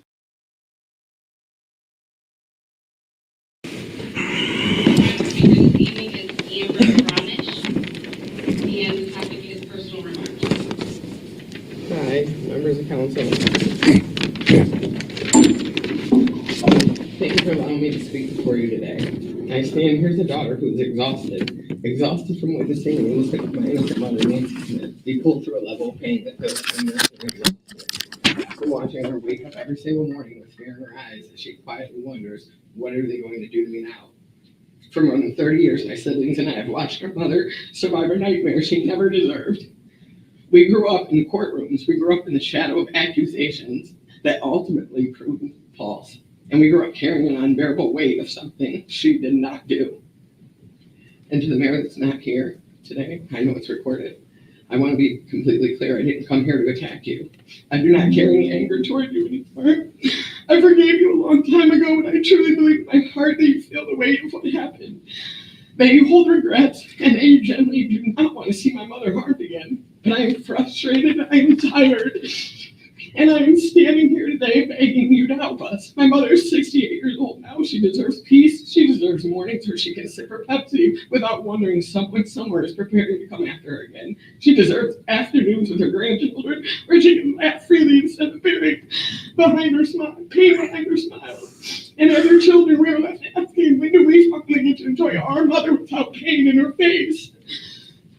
Hi, members of council. Thank you for allowing me to speak before you today. I stand here as a daughter who is exhausted from witnessing the innocent of my innocent mother, Nancy Smith, be pulled through a level of pain that fills me with exhausted. From watching her wake up every single morning with fear in her eyes as she quietly wonders, what are they going to do to me now? For more than 30 years, my siblings and I have watched our mother survive a nightmare she never deserved. We grew up in courtrooms. We grew up in the shadow of accusations that ultimately proved false. And we grew up carrying an unbearable weight of something she did not do. And to the mayor that's not here today, I know it's recorded. I want to be completely clear. I didn't come here to attack you. I do not carry any anger toward you anymore. I forgave you a long time ago, and I truly believe in my heart that you feel the weight of what happened. That you hold regrets, and that you generally do not want to see my mother harmed again. But I am frustrated, I am tired, and I am standing here today begging you to help us. My mother is 68 years old now. She deserves peace. She deserves mornings where she can sip her Pepsi without wondering someone somewhere is preparing to come after her again. She deserves afternoons with her grandchildren where she can laugh freely instead of bearing behind her smile, pain behind her smile. And as her children, we are left asking, when do we finally get to enjoy our mother without pain in her face?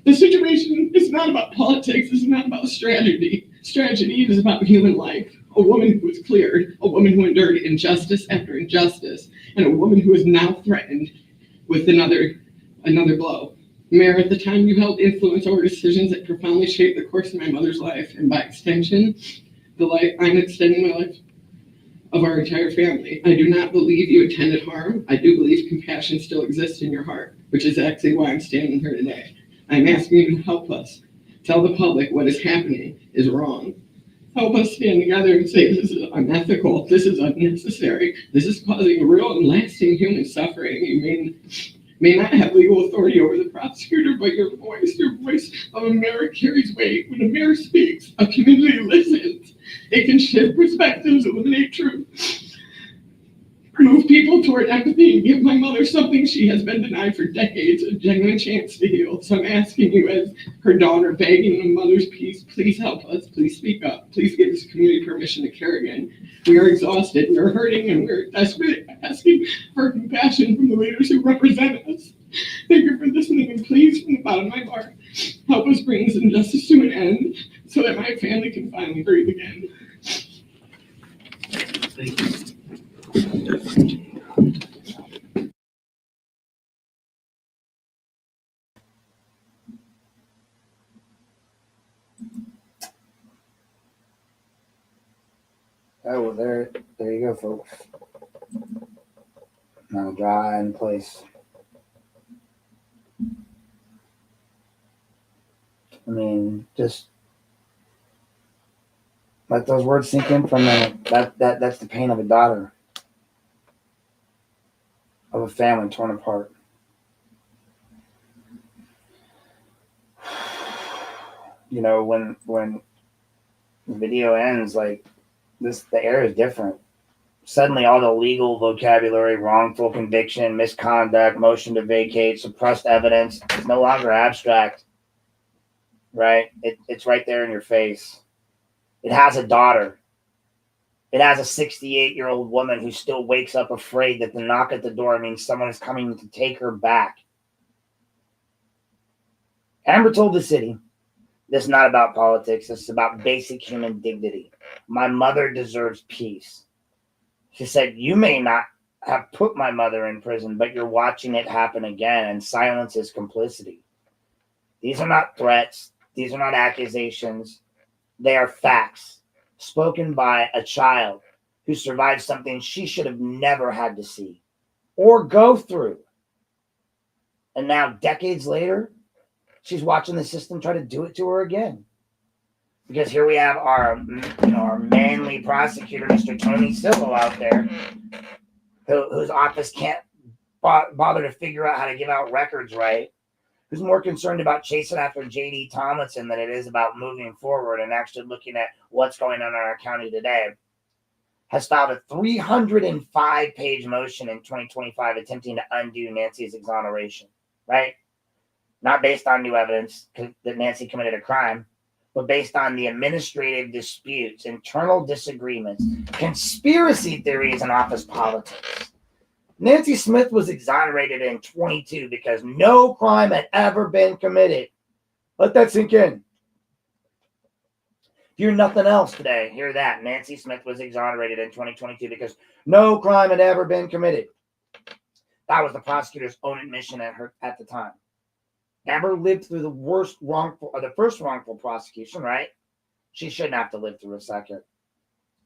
The situation is not about politics. It's not about strategy. Strategy is about human life. A woman who was cleared, a woman who endured injustice after injustice, and a woman who is now threatened with another blow. Mayor, at the time you held influence over decisions that profoundly shaped the course of my mother's life, and by extension, the life I'm extending my life of our entire family. I do not believe you intended harm. I do believe compassion still exists in your heart, which is actually why I'm standing here today. I'm asking you to help us. Tell the public what is happening is wrong. Help us stand together and say this is unethical, this is unnecessary, this is causing real and lasting human suffering. You may not have legal authority over the prosecutor, but your voice of a mayor carries weight. When a mayor speaks, a community listens. It can shift perspectives, eliminate truth, move people toward empathy, and give my mother something she has been denied for decades, a genuine chance to heal. So I'm asking you as her daughter, begging the mother's peace, please help us, please speak up, please give this community permission to care again. We are exhausted, we're hurting, and we're desperately asking for compassion from the leaders who represent us. Thank you for listening, and please, from the bottom of my heart, help us bring this injustice to an end so that my family can finally breathe again. Thank you. Oh, well, there you go, folks. Now dry in place. I mean, just let those words sink in for a minute. That's the pain of a daughter, of a family torn apart. You know, when the video ends, like this, the air is different. Suddenly all the legal vocabulary, wrongful conviction, misconduct, motion to vacate, suppressed evidence is no longer abstract, right? It's right there in your face. It has a daughter. It has a 68-year-old woman who still wakes up afraid that the knock at the door means someone is coming to take her back. Amber told the city, this is not about politics. This is about basic human dignity. My mother deserves peace. She said, you may not have put my mother in prison, but you're watching it happen again, and silence is complicity. These are not threats. These are not accusations. They are facts spoken by a child who survived something she should have never had to see or go through. And now, decades later, she's watching the system try to do it to her again. Because here we have our manly prosecutor, Mr. Tony Silva, out there, whose office can't bother to figure out how to give out records right, who's more concerned about chasing after J.D. Tomlinson than it is about moving forward and actually looking at what's going on in our county today, has filed a 305-page motion in 2025 attempting to undo Nancy's exoneration, right? Not based on new evidence that Nancy committed a crime, but based on the administrative disputes, internal disagreements, conspiracy theories, and office politics. Nancy Smith was exonerated in 22 because no crime had ever been committed. Let that sink in. Hear nothing else today. Hear that. Nancy Smith was exonerated in 2022 because no crime had ever been committed. That was the prosecutor's own admission at the time. Amber lived through the first wrongful prosecution, right? She shouldn't have to live through a second.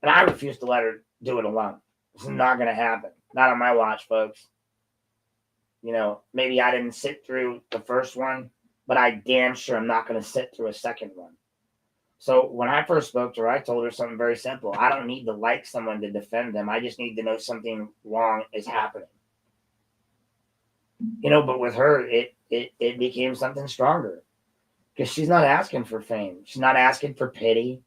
And I refuse to let her do it alone. This is not going to happen. Not on my watch, folks. You know, maybe I didn't sit through the first one, but I damn sure I'm not going to sit through a second one. So when I first spoke to her, I told her something very simple. I don't need to like someone to defend them. I just need to know something wrong is happening. You know, but with her, it became something stronger because she's not asking for fame. She's not asking for pity.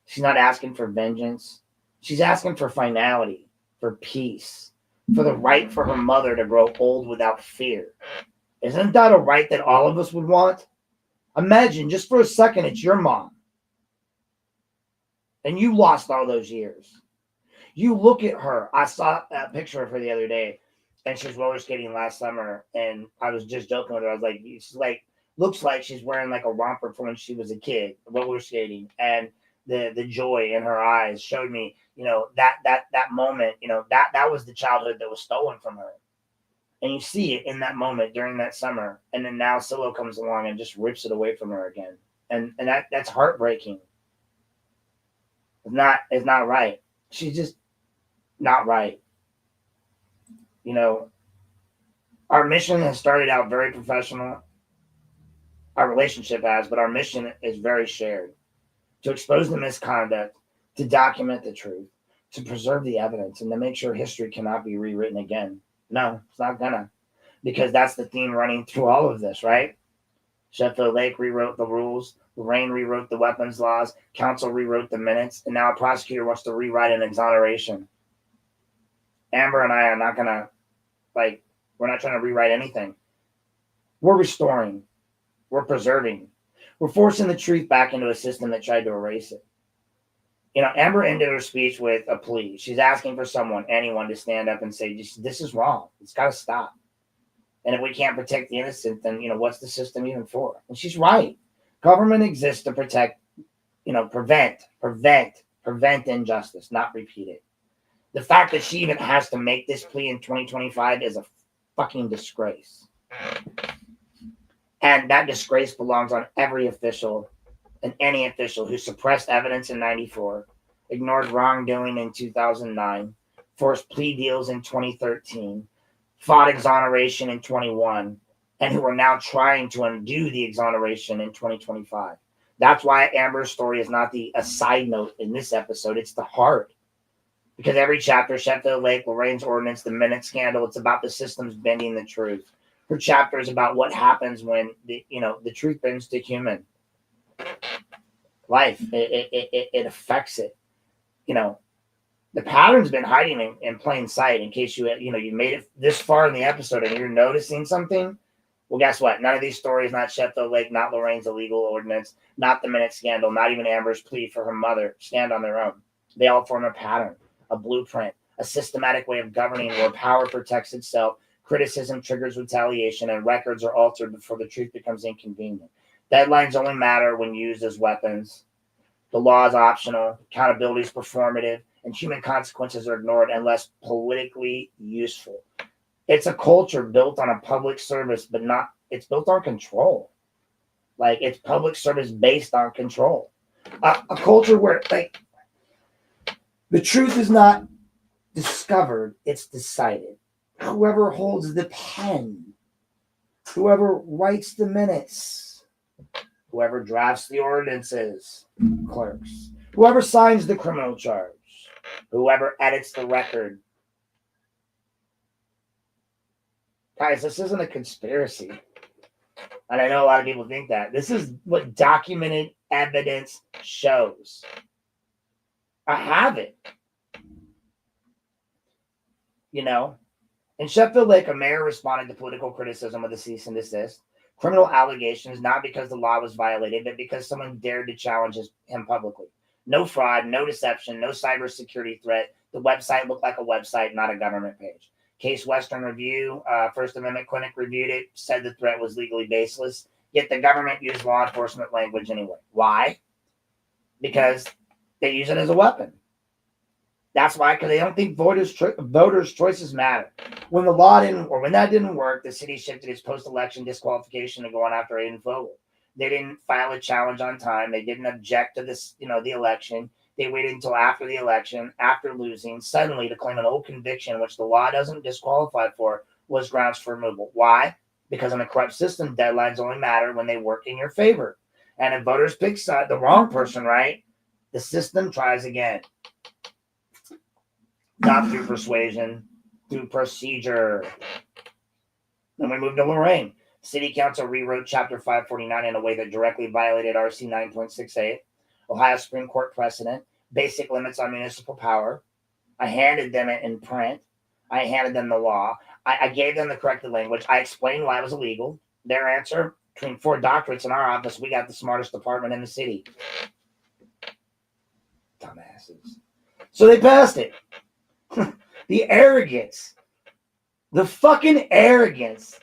She's not asking for vengeance. She's asking for finality, for peace, for the right for her mother to grow old without fear. Isn't that a right that all of us would want? Imagine just for a second, it's your mom. And you lost all those years. You look at her. I saw a picture of her the other day, and she was roller skating last summer. And I was just joking with her. I was like, she's like, looks like she's wearing like a romper from when she was a kid, roller skating. And the joy in her eyes showed me, you know, that moment, you know, that was the childhood that was stolen from her. And you see it in that moment during that summer. And then now Silo comes along and just rips it away from her again. And that's heartbreaking. It's not right. She's just not right. You know, our mission has started out very professional. Our relationship has, but our mission is very shared. To expose the misconduct, to document the truth, to preserve the evidence, and to make sure history cannot be rewritten again. No, it's not gonna. Because that's the theme running through all of this, right? Sheffield Lake rewrote the rules. Lorain rewrote the weapons laws. Council rewrote the minutes. And now a prosecutor wants to rewrite an exoneration. Amber and I are not going to, we're not trying to rewrite anything. We're restoring. We're preserving. We're forcing the truth back into a system that tried to erase it. You know, Amber ended her speech with a plea. She's asking for anyone to stand up and say, this is wrong. It's got to stop. And if we can't protect the innocent, then, you know, what's the system even for? And she's right. Government exists to protect, you know, prevent injustice, not repeat it. The fact that she even has to make this plea in 2025 is a fucking disgrace. And that disgrace belongs on every official and any official who suppressed evidence in 94, ignored wrongdoing in 2009, forced plea deals in 2013, fought exoneration in 21, and who are now trying to undo the exoneration in 2025. That's why Amber's story is not a side note in this episode. It's the heart. Because every chapter, Sheffield Lake, Lorain's ordinance, the minute scandal, it's about the systems bending the truth. Her chapter is about what happens when the truth bends to human life. It affects it. You know, the pattern's been hiding in plain sight. In case you made it this far in the episode and you're noticing something. Well, guess what? None of these stories, not Sheffield Lake, not Lorain's illegal ordinance, not the minute scandal, not even Amber's plea for her mother, stand on their own. They all form a pattern, a blueprint, a systematic way of governing where power protects itself, criticism triggers retaliation, and records are altered before the truth becomes inconvenient. Deadlines only matter when used as weapons. The law is optional, accountability is performative, and human consequences are ignored unless politically useful. It's a culture built on a public service, but it's built on control. Like, it's public service based on control. A culture where, the truth is not discovered, it's decided. Whoever holds the pen, whoever writes the minutes, whoever drafts the ordinances, clerks, whoever signs the criminal charge, whoever edits the record. Guys, this isn't a conspiracy. And I know a lot of people think that. This is what documented evidence shows. I have it. You know? In Sheffield Lake, a mayor responded to political criticism with a cease and desist. Criminal allegations, not because the law was violated, but because someone dared to challenge him publicly. No fraud, no deception, no cybersecurity threat. The website looked like a website, not a government page. Case Western Review, First Amendment Clinic reviewed it, said the threat was legally baseless, yet the government used law enforcement language anyway. Why? Because they use it as a weapon. That's why, because they don't think voters' choices matter. When the law when that didn't work, the city shifted its post-election disqualification to going after Aiden Fogel. They didn't file a challenge on time. They didn't object to this, the election. They waited until after the election, after losing, suddenly to claim an old conviction, which the law doesn't disqualify for, was grounds for removal. Why? Because in a corrupt system, deadlines only matter when they work in your favor. And if voters pick the wrong person, right, the system tries again. Not through persuasion, through procedure. Then we moved to Lorain. City Council rewrote Chapter 549 in a way that directly violated RC 9.68, Ohio Supreme Court precedent, basic limits on municipal power. I handed them it in print. I handed them the law. I gave them the corrected language. I explained why it was illegal. Their answer, between 4 doctorates in our office, we got the smartest department in the city. Dumbasses. So they passed it. The arrogance. The fucking arrogance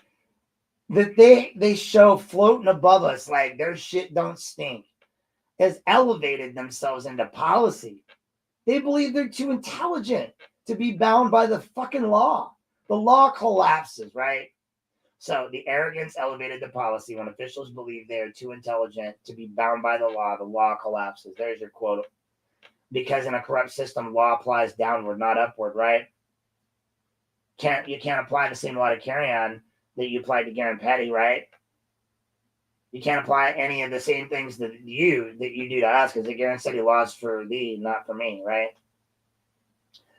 that they show floating above us like their shit don't stink has elevated themselves into policy. They believe they're too intelligent to be bound by the fucking law. The law collapses, right? So the arrogance elevated to policy. When officials believe they are too intelligent to be bound by the law collapses. There's your quote. Because in a corrupt system, law applies downward, not upward, right? You can't apply the same law to carry-on that you applied to Garen Petty, right? You can't apply any of the same things that you do to us, because the Garen City law is for thee, not for me, right?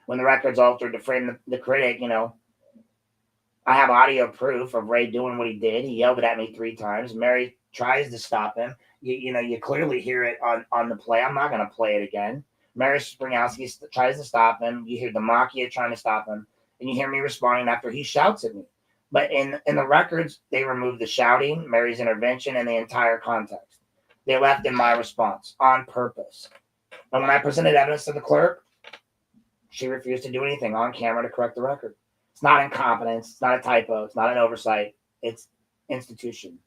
When the record's altered to frame the critic, I have audio proof of Ray doing what he did. He yelled it at me 3 times. Mary tries to stop him. You clearly hear it on the play. I'm not going to play it again. Mary Springowski tries to stop him. You hear Demakia trying to stop him. And you hear me responding after he shouts at me. But in the records, they removed the shouting, Mary's intervention, and the entire context. They left in my response on purpose. And when I presented evidence to the clerk, she refused to do anything on camera to correct the record. It's not incompetence. It's not a typo. It's not an oversight. It's institution.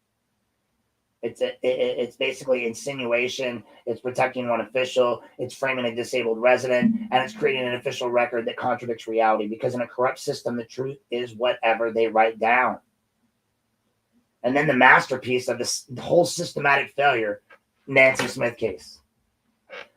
It's basically insinuation. It's protecting one official. It's framing a disabled resident, and it's creating an official record that contradicts reality. Because in a corrupt system, the truth is whatever they write down. And then the masterpiece of the whole systematic failure, Nancy Smith case.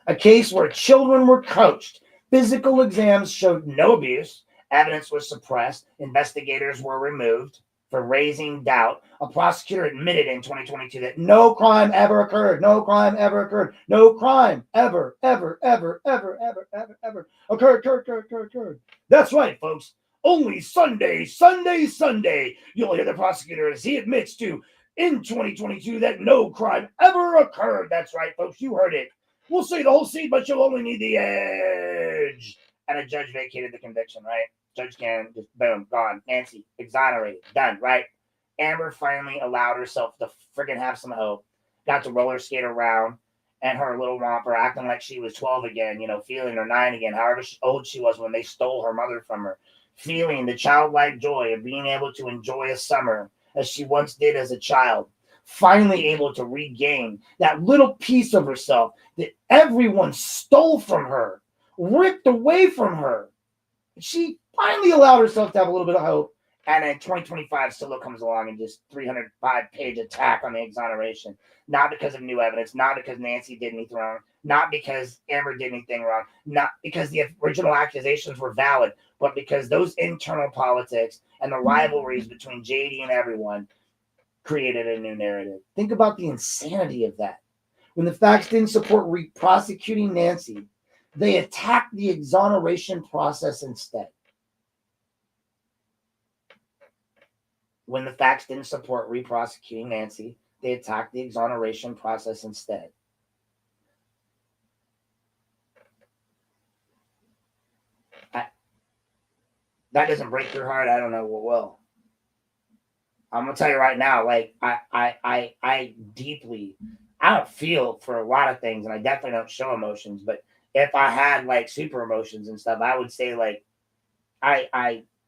A case where children were coached. Physical exams showed no abuse. Evidence was suppressed. Investigators were removed for raising doubt. A prosecutor admitted in 2022 that no crime ever occurred. No crime ever occurred. No crime ever occurred. That's right, folks. Only Sunday, you'll hear the prosecutor as he admits to, in 2022, that no crime ever occurred. That's right, folks. You heard it. We'll say the whole scene, but you'll only need the edge. And a judge vacated the conviction, right? Judge Karen, just boom, gone. Nancy, exonerated, done, right? Amber finally allowed herself to friggin' have some hope. Got to roller skate around and her little romper, acting like she was 12 again, feeling her 9 again, however old she was when they stole her mother from her. Feeling the childlike joy of being able to enjoy a summer as she once did as a child. Finally able to regain that little piece of herself that everyone stole from her, ripped away from her. She finally allowed herself to have a little bit of hope. And in 2025, Silla comes along and just 305-page attack on the exoneration. Not because of new evidence, not because Nancy did anything wrong, not because Amber did anything wrong, not because the original accusations were valid, but because those internal politics and the rivalries between JD and everyone created a new narrative. Think about the insanity of that. When the facts didn't support prosecuting Nancy, they attacked the exoneration process instead. When the facts didn't support re-prosecuting Nancy, they attacked the exoneration process instead. That doesn't break your heart. I don't know what will. I'm gonna tell you right now, like I deeply, I don't feel for a lot of things, and I definitely don't show emotions. But if I had like super emotions and stuff, I would say like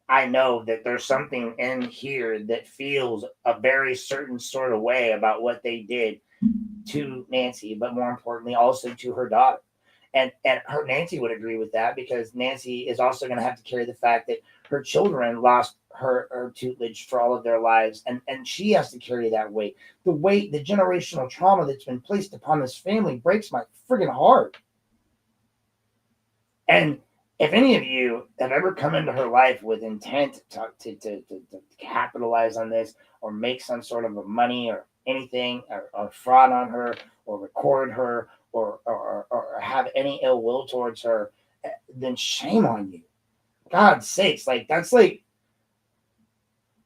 I know that there's something in here that feels a very certain sort of way about what they did to Nancy, but more importantly, also to her daughter. And her Nancy would agree with that, because Nancy is also going to have to carry the fact that her children lost her tutelage for all of their lives, and she has to carry that weight. The weight, the generational trauma that's been placed upon this family breaks my friggin' heart. And If any of you have ever come into her life with intent to capitalize on this or make some sort of a money or anything or fraud on her or record her or have any ill will towards her, then shame on you. God's sakes, like that's like,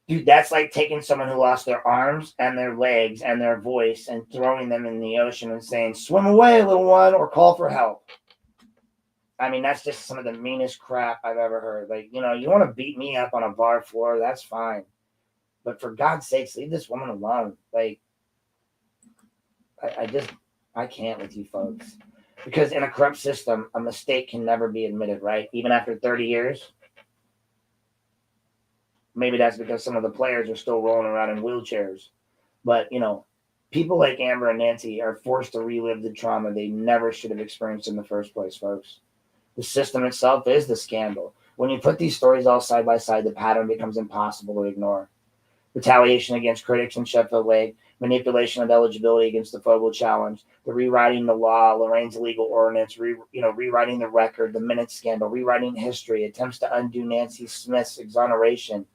dude, that's like taking someone who lost their arms and their legs and their voice and throwing them in the ocean and saying, swim away, little one, or call for help. I mean, that's just some of the meanest crap I've ever heard. Like, you want to beat me up on a bar floor, that's fine. But for God's sakes, leave this woman alone. Like, I can't with you folks. Because in a corrupt system, a mistake can never be admitted, right? Even after 30 years. Maybe that's because some of the players are still rolling around in wheelchairs. But, people like Amber and Nancy are forced to relive the trauma they never should have experienced in the first place, folks. The system itself is the scandal. When you put these stories all side by side, the pattern becomes impossible to ignore. Retaliation against critics in Sheffield Lake, manipulation of eligibility against the Fogel Challenge, the rewriting the law, Lorain's illegal ordinance, rewriting the record, the minutes scandal, rewriting history, attempts to undo Nancy Smith's exoneration,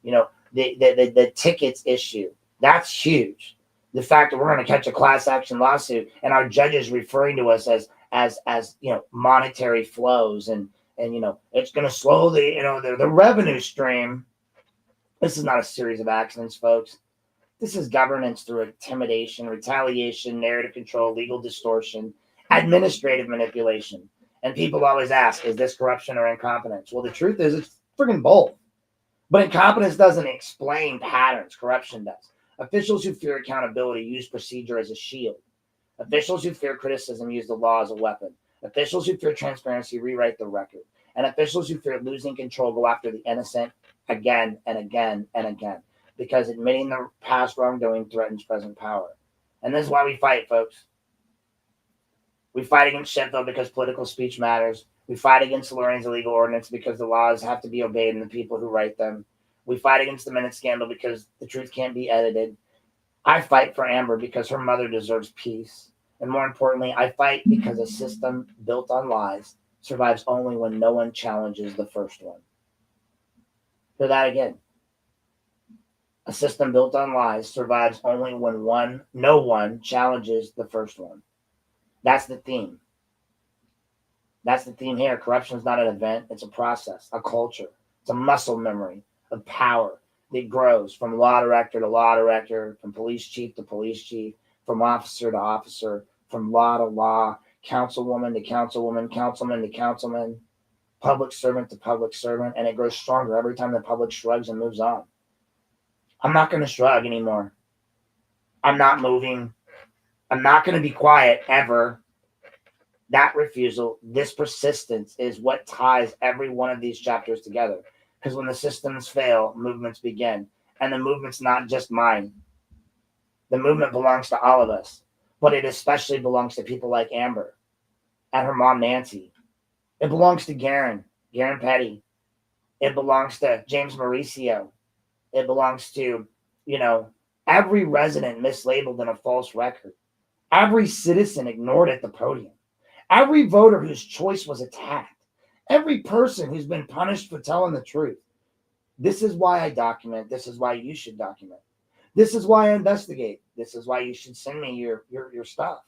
the tickets issue. That's huge. The fact that we're going to catch a class action lawsuit and our judges referring to us as monetary flows and it's going to slow the revenue stream. This is not a series of accidents, folks. This is governance through intimidation, retaliation, narrative control, legal distortion, administrative manipulation. And people always ask, is this corruption or incompetence? Well, the truth is it's friggin' both. But incompetence doesn't explain patterns. Corruption does. Officials who fear accountability use procedure as a shield. Officials who fear criticism use the law as a weapon. Officials who fear transparency rewrite the record. And officials who fear losing control go after the innocent again and again and again, because admitting the past wrongdoing threatens present power. And this is why we fight, folks. We fight against Sheffield because political speech matters. We fight against Lorain's illegal ordinance because the laws have to be obeyed and the people who write them. We fight against the minute scandal because the truth can't be edited. I fight for Amber because her mother deserves peace. And more importantly, I fight because a system built on lies survives only when no one challenges the first one. Hear that again. A system built on lies survives only when no one challenges the first one. That's the theme. That's the theme here. Corruption is not an event. It's a process, a culture. It's a muscle memory of power that grows from law director to law director, from police chief to police chief, from officer to officer, from law to law, councilwoman to councilwoman, councilman to councilman, public servant to public servant, and it grows stronger every time the public shrugs and moves on. I'm not going to shrug anymore. I'm not moving. I'm not going to be quiet ever. That refusal, this persistence is what ties every one of these chapters together. Because when the systems fail, movements begin. And the movement's not just mine. The movement belongs to all of us. But it especially belongs to people like Amber and her mom, Nancy. It belongs to Garen Petty. It belongs to James Mauricio. It belongs to, every resident mislabeled in a false record. Every citizen ignored at the podium. Every voter whose choice was attacked. Every person who's been punished for telling the truth. This is why I document. This is why you should document. This is why I investigate. This is why you should send me your stuff.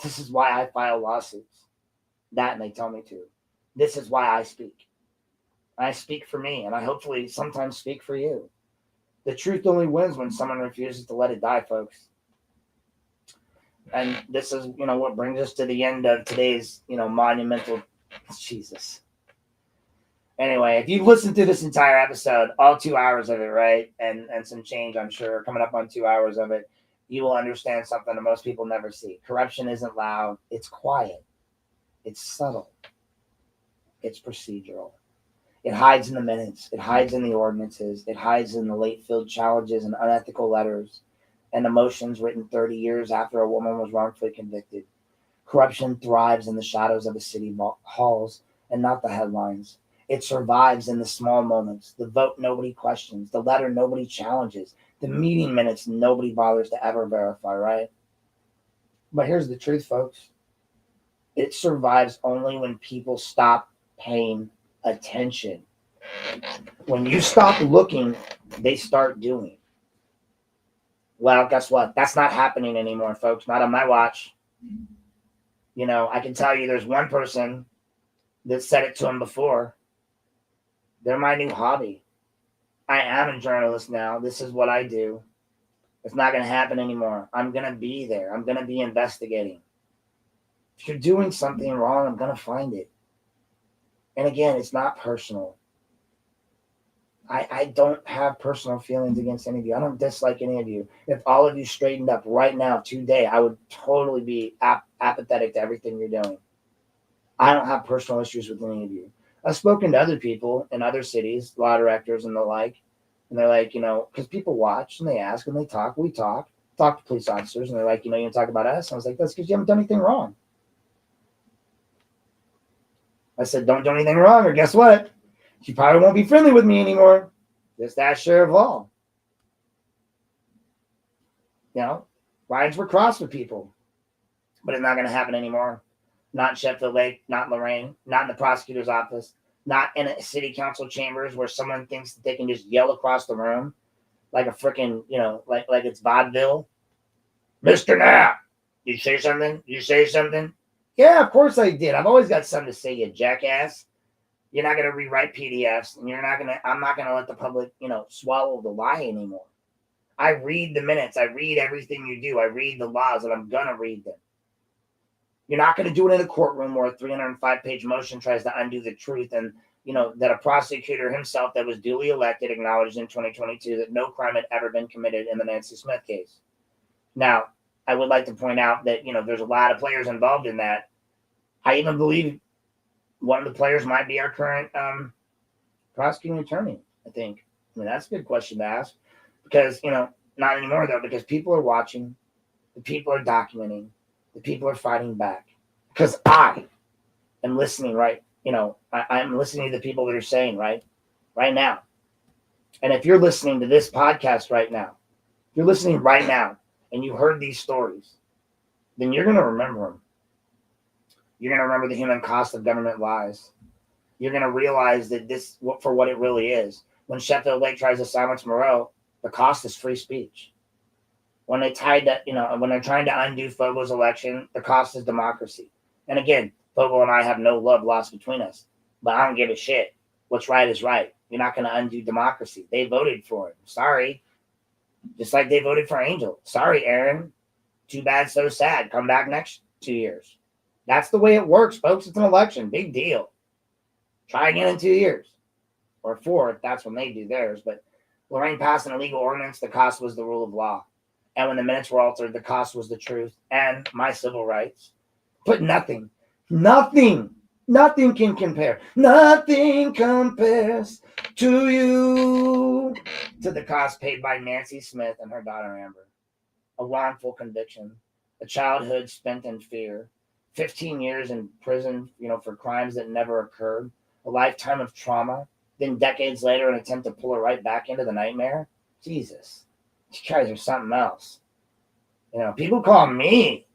This is why I file lawsuits. That and they tell me to. This is why I speak. I speak for me, and I hopefully sometimes speak for you. The truth only wins when someone refuses to let it die, folks. And this is, what brings us to the end of today's, monumental, Jesus. Anyway, if you've listened to this entire episode, all 2 hours of it, right, and some change, I'm sure, coming up on 2 hours of it, you will understand something that most people never see. Corruption isn't loud. It's quiet. It's subtle. It's procedural. It hides in the minutes. It hides in the ordinances. It hides in the late-filled challenges and unethical letters and emotions written 30 years after a woman was wrongfully convicted. Corruption thrives in the shadows of the city halls and not the headlines. It survives in the small moments, the vote nobody questions, the letter nobody challenges, the meeting minutes nobody bothers to ever verify, right? But here's the truth, folks. It survives only when people stop paying attention. When you stop looking, they start doing. Well, guess what? That's not happening anymore, folks. Not on my watch. You know, I can tell you there's one person that said it to him before. They're my new hobby. I am a journalist now. This is what I do. It's not going to happen anymore. I'm going to be there. I'm going to be investigating. If you're doing something wrong, I'm going to find it. And again, it's not personal. I don't have personal feelings against any of you. I don't dislike any of you. If all of you straightened up right now, today, I would totally be apathetic to everything you're doing. I don't have personal issues with any of you. I've spoken to other people in other cities, law directors and the like, and they're like, you know, because people watch and they ask and they talk. We talk to police officers, and they're like, you know, you talk about us. And I was like, that's because you haven't done anything wrong. I said, don't do anything wrong, or guess what? You probably won't be friendly with me anymore. Just that sure of all. You know, lines were crossed with people, but it's not going to happen anymore. Not in Sheffield Lake, not in Lorain, not in the prosecutor's office, not in a city council chambers where someone thinks that they can just yell across the room like a freaking, you know, like it's vaudeville. Mr. Knapp, you say something? You say something? Yeah, of course I did. I've always got something to say, you jackass. You're not going to rewrite PDFs, and I'm not going to let the public, you know, swallow the lie anymore. I read the minutes. I read everything you do. I read the laws, and I'm going to read them. You're not going to do it in a courtroom where a 305-page motion tries to undo the truth, and, you know, that a prosecutor himself that was duly elected acknowledged in 2022 that no crime had ever been committed in the Nancy Smith case. Now, I would like to point out that, you know, there's a lot of players involved in that. I even believe one of the players might be our current prosecuting attorney, I think. I mean, that's a good question to ask. Because, you know, not anymore, though, because people are watching, the people are documenting, the people are fighting back. Because I am listening, right? You know, I'm listening to the people that are saying, right now. And if you're listening to this podcast right now, if you're listening right now, and you heard these stories, then you're going to remember them. You're going to remember the human cost of government lies. You're going to realize that this, for what it really is. When Sheffield Lake tries to silence Moreau, the cost is free speech. When they tied that, you know, when they're trying to undo Fogel's election, the cost is democracy. And again, Fogel and I have no love lost between us, but I don't give a shit. What's right is right. You're not going to undo democracy. They voted for it. Sorry. Just like they voted for Angel. Sorry, Aaron. Too bad, so sad. Come back next 2 years. That's the way it works, folks. It's an election. Big deal. Try again in 2 years. Or 4 if that's when they do theirs. But Lorain passed an illegal ordinance. The cost was the rule of law. And when the minutes were altered, the cost was the truth and my civil rights. But nothing can compare. Nothing compares to you. To the cost paid by Nancy Smith and her daughter Amber. A wrongful conviction. A childhood spent in fear. 15 years in prison, you know, for crimes that never occurred. A lifetime of trauma. Then decades later, an attempt to pull her right back into the nightmare. Jesus. You guys are something else. You know, people call me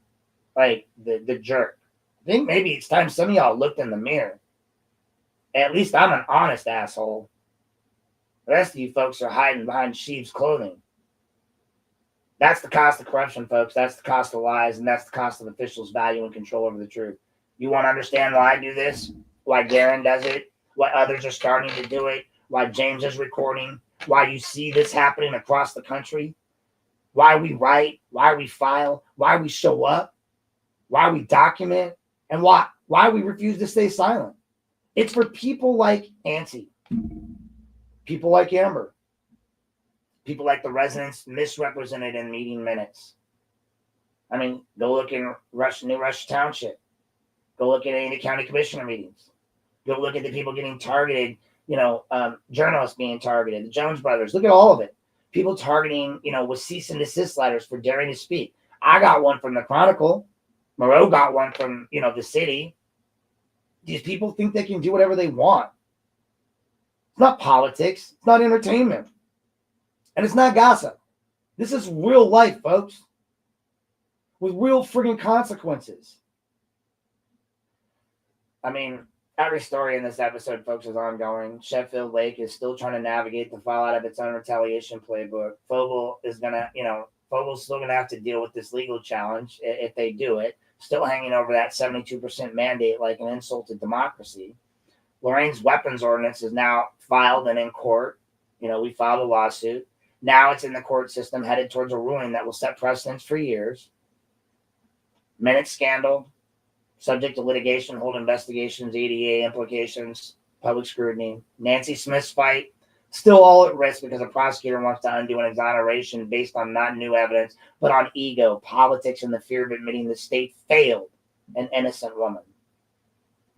like the jerk. I think maybe it's time some of y'all looked in the mirror. At least I'm an honest asshole. The rest of you folks are hiding behind sheep's clothing. That's the cost of corruption, folks. That's the cost of lies, and that's the cost of officials' value and control over the truth. You want to understand why I do this? Why Darren does it? Why others are starting to do it? Why James is recording? Why you see this happening across the country? Why we write? Why we file? Why we show up? Why we document? And why we refuse to stay silent? It's for people like Nancy, people like Amber, people like the residents misrepresented in meeting minutes. I mean, go look in New Russia Township. Go look at any of the county commissioner meetings. Go look at the people getting targeted, you know, journalists being targeted, the Jones brothers. Look at all of it. People targeting, you know, with cease and desist letters for daring to speak. I got one from the Chronicle. Moreau got one from, you know, the city. These people think they can do whatever they want. It's not politics. It's not entertainment. And it's not gossip. This is real life, folks. With real friggin' consequences. I mean, Every story in this episode, folks, is ongoing. Sheffield Lake is still trying to navigate the fallout of its own retaliation playbook. Fogle's still gonna have to deal with this legal challenge if they do it. Still hanging over that 72% mandate like an insult to democracy. Lorain's weapons ordinance is now filed and in court. We filed a lawsuit. Now it's in the court system, headed towards a ruling that will set precedents for years. Minute scandal, subject to litigation, hold investigations, ADA implications, public scrutiny. Nancy Smith's fight, still all at risk because a prosecutor wants to undo an exoneration based on not new evidence, but on ego, politics, and the fear of admitting the state failed an innocent woman.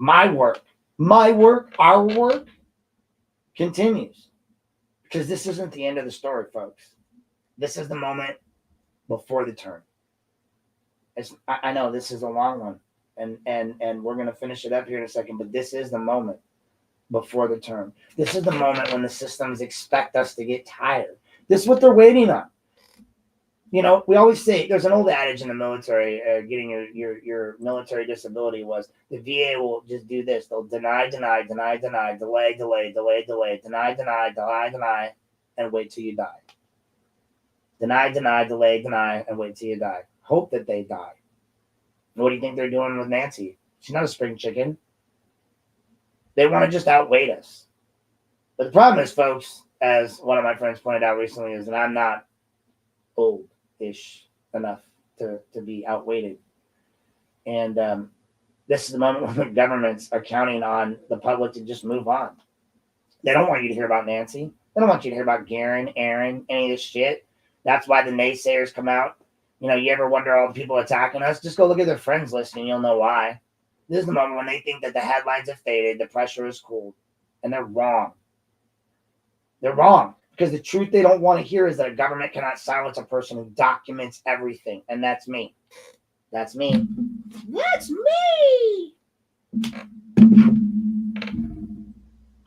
Our work continues, because this isn't the end of the story, folks. This is the moment before the turn. I know this is a long one, and we're going to finish it up here in a second, but this is the moment before the turn. This is the moment when the systems expect us to get tired. This is what they're waiting on. We always say, there's an old adage in the military, getting your military disability was the VA will just do this. They'll deny, delay, deny, and wait till you die. Deny, delay, and wait till you die. Hope that they die. What do you think they're doing with Nancy? She's not a spring chicken. They want to just outweight us. But the problem is, folks, as one of my friends pointed out recently, is that I'm not old-ish enough to be outweighted. And this is the moment when the governments are counting on the public to just move on. They don't want you to hear about Nancy. They don't want you to hear about Garen, Aaron, any of this shit. That's why the naysayers come out. You ever wonder all the people attacking us? Just go look at their friends list and you'll know why. This is the moment when they think that the headlines have faded, the pressure is cooled, and they're wrong. They're wrong, because the truth they don't want to hear is that a government cannot silence a person who documents everything, and that's me. That's me. That's me.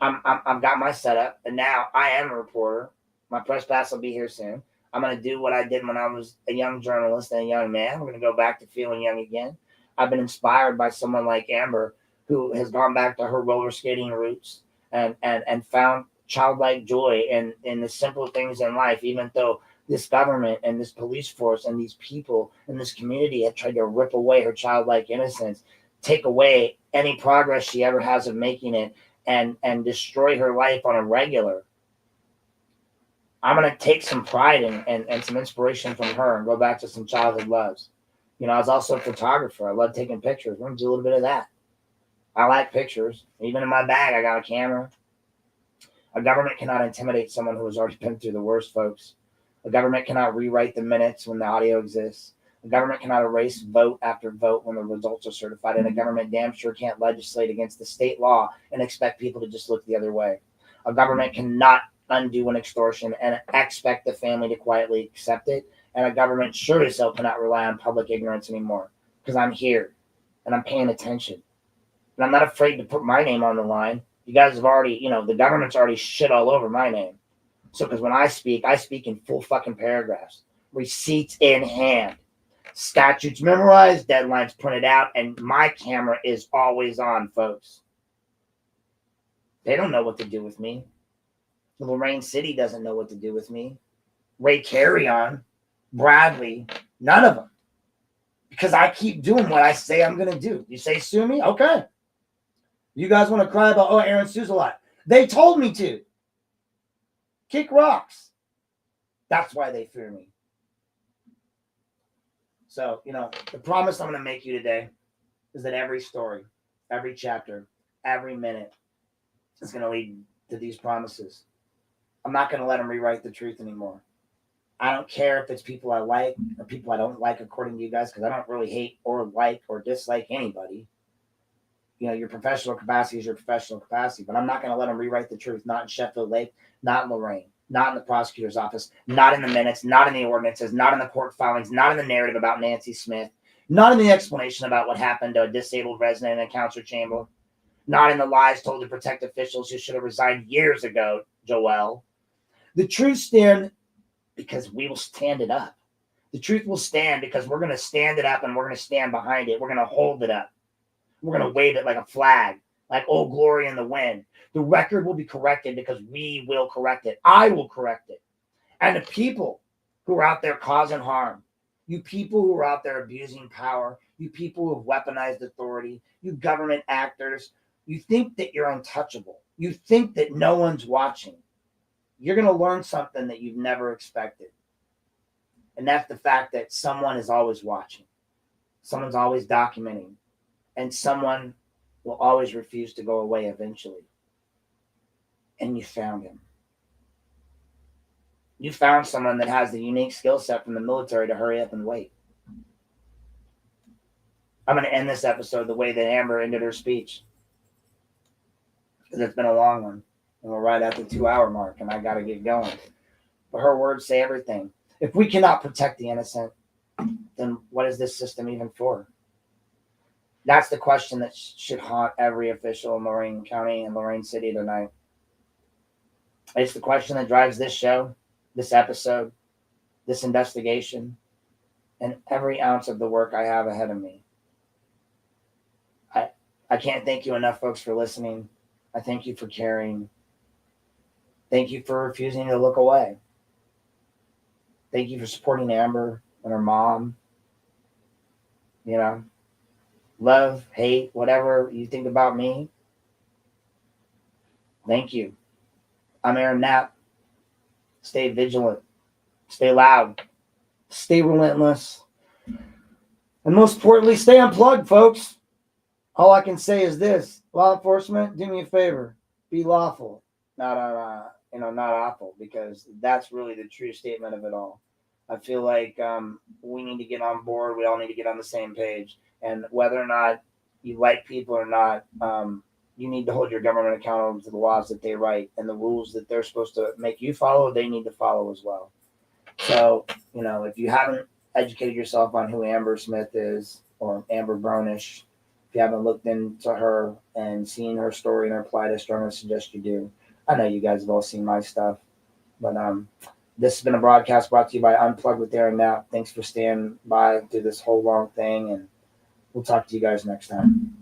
I've got my setup, and now I am a reporter. My press pass will be here soon. I'm going to do what I did when I was a young journalist and a young man. I'm going to go back to feeling young again. I've been inspired by someone like Amber, who has gone back to her roller skating roots and found childlike joy in the simple things in life, even though this government and this police force and these people in this community have tried to rip away her childlike innocence, take away any progress she ever has of making it, and destroy her life on a regular. I'm going to take some pride and some inspiration from her and go back to some childhood loves. I was also a photographer. I love taking pictures. We're going to do a little bit of that. I like pictures. Even in my bag, I got a camera. A government cannot intimidate someone who has already been through the worst, folks. A government cannot rewrite the minutes when the audio exists. A government cannot erase vote after vote when the results are certified. And a government damn sure can't legislate against the state law and expect people to just look the other way. A government cannot undo an extortion and expect the family to quietly accept it. And a government sure as hell cannot rely on public ignorance anymore, because I'm here and I'm paying attention. And I'm not afraid to put my name on the line. You guys have already, the government's already shit all over my name. So, because when I speak in full fucking paragraphs, receipts in hand, statutes memorized, deadlines printed out, and my camera is always on, folks. They don't know what to do with me. Lorain City doesn't know what to do with me. Ray Carrion, Bradley, none of them. Because I keep doing what I say I'm going to do. You say sue me? Okay. You guys want to cry about, Aaron sues a lot. They told me to. Kick rocks. That's why they fear me. So, the promise I'm going to make you today is that every story, every chapter, every minute is going to lead to these promises. I'm not going to let them rewrite the truth anymore. I don't care if it's people I like or people I don't like, according to you guys, because I don't really hate or like or dislike anybody. Your professional capacity is your professional capacity, but I'm not going to let them rewrite the truth. Not in Sheffield Lake, not in Lorain, not in the prosecutor's office, not in the minutes, not in the ordinances, not in the court filings, not in the narrative about Nancy Smith, not in the explanation about what happened to a disabled resident in a council chamber, not in the lies told to protect officials who should have resigned years ago, Joelle. The truth stand because we will stand it up. The truth will stand because we're going to stand it up and we're going to stand behind it. We're going to hold it up. We're going to wave it like a flag like Old Glory in the Wind. The record will be corrected because we will correct it. I will correct it. And the people who are out there causing harm, you people who are out there abusing power, you people who have weaponized authority, you government actors, you think that you're untouchable. You think that no one's watching. You're going to learn something that you've never expected. And that's the fact that someone is always watching. Someone's always documenting. And someone will always refuse to go away eventually. And you found him. You found someone that has the unique skill set from the military to hurry up and wait. I'm going to end this episode the way that Amber ended her speech. Because it's been a long one. And we're right at the 2-hour mark, and I got to get going. But her words say everything. If we cannot protect the innocent, then what is this system even for? That's the question that should haunt every official in Lorain County and Lorain City tonight. It's the question that drives this show, this episode, this investigation, and every ounce of the work I have ahead of me. I can't thank you enough, folks, for listening. I thank you for caring. Thank you for refusing to look away. Thank you for supporting Amber and her mom. You know, love, hate, whatever you think about me. Thank you. I'm Aaron Knapp. Stay vigilant. Stay loud. Stay relentless. And most importantly, stay unplugged, folks. All I can say is this: law enforcement, do me a favor, be lawful, not awful, because that's really the true statement of it all. I feel like we need to get on board. We all need to get on the same page. And whether or not you like people or not, you need to hold your government accountable to the laws that they write and the rules that they're supposed to make you follow. They need to follow as well. So, if you haven't educated yourself on who Amber Smith is, or Amber Brownish, if you haven't looked into her and seen her story and her plight, I strongly suggest you do. I know you guys have all seen my stuff, but this has been a broadcast brought to you by Unplugged with Aaron Knapp. Thanks for staying by through this whole long thing, and we'll talk to you guys next time.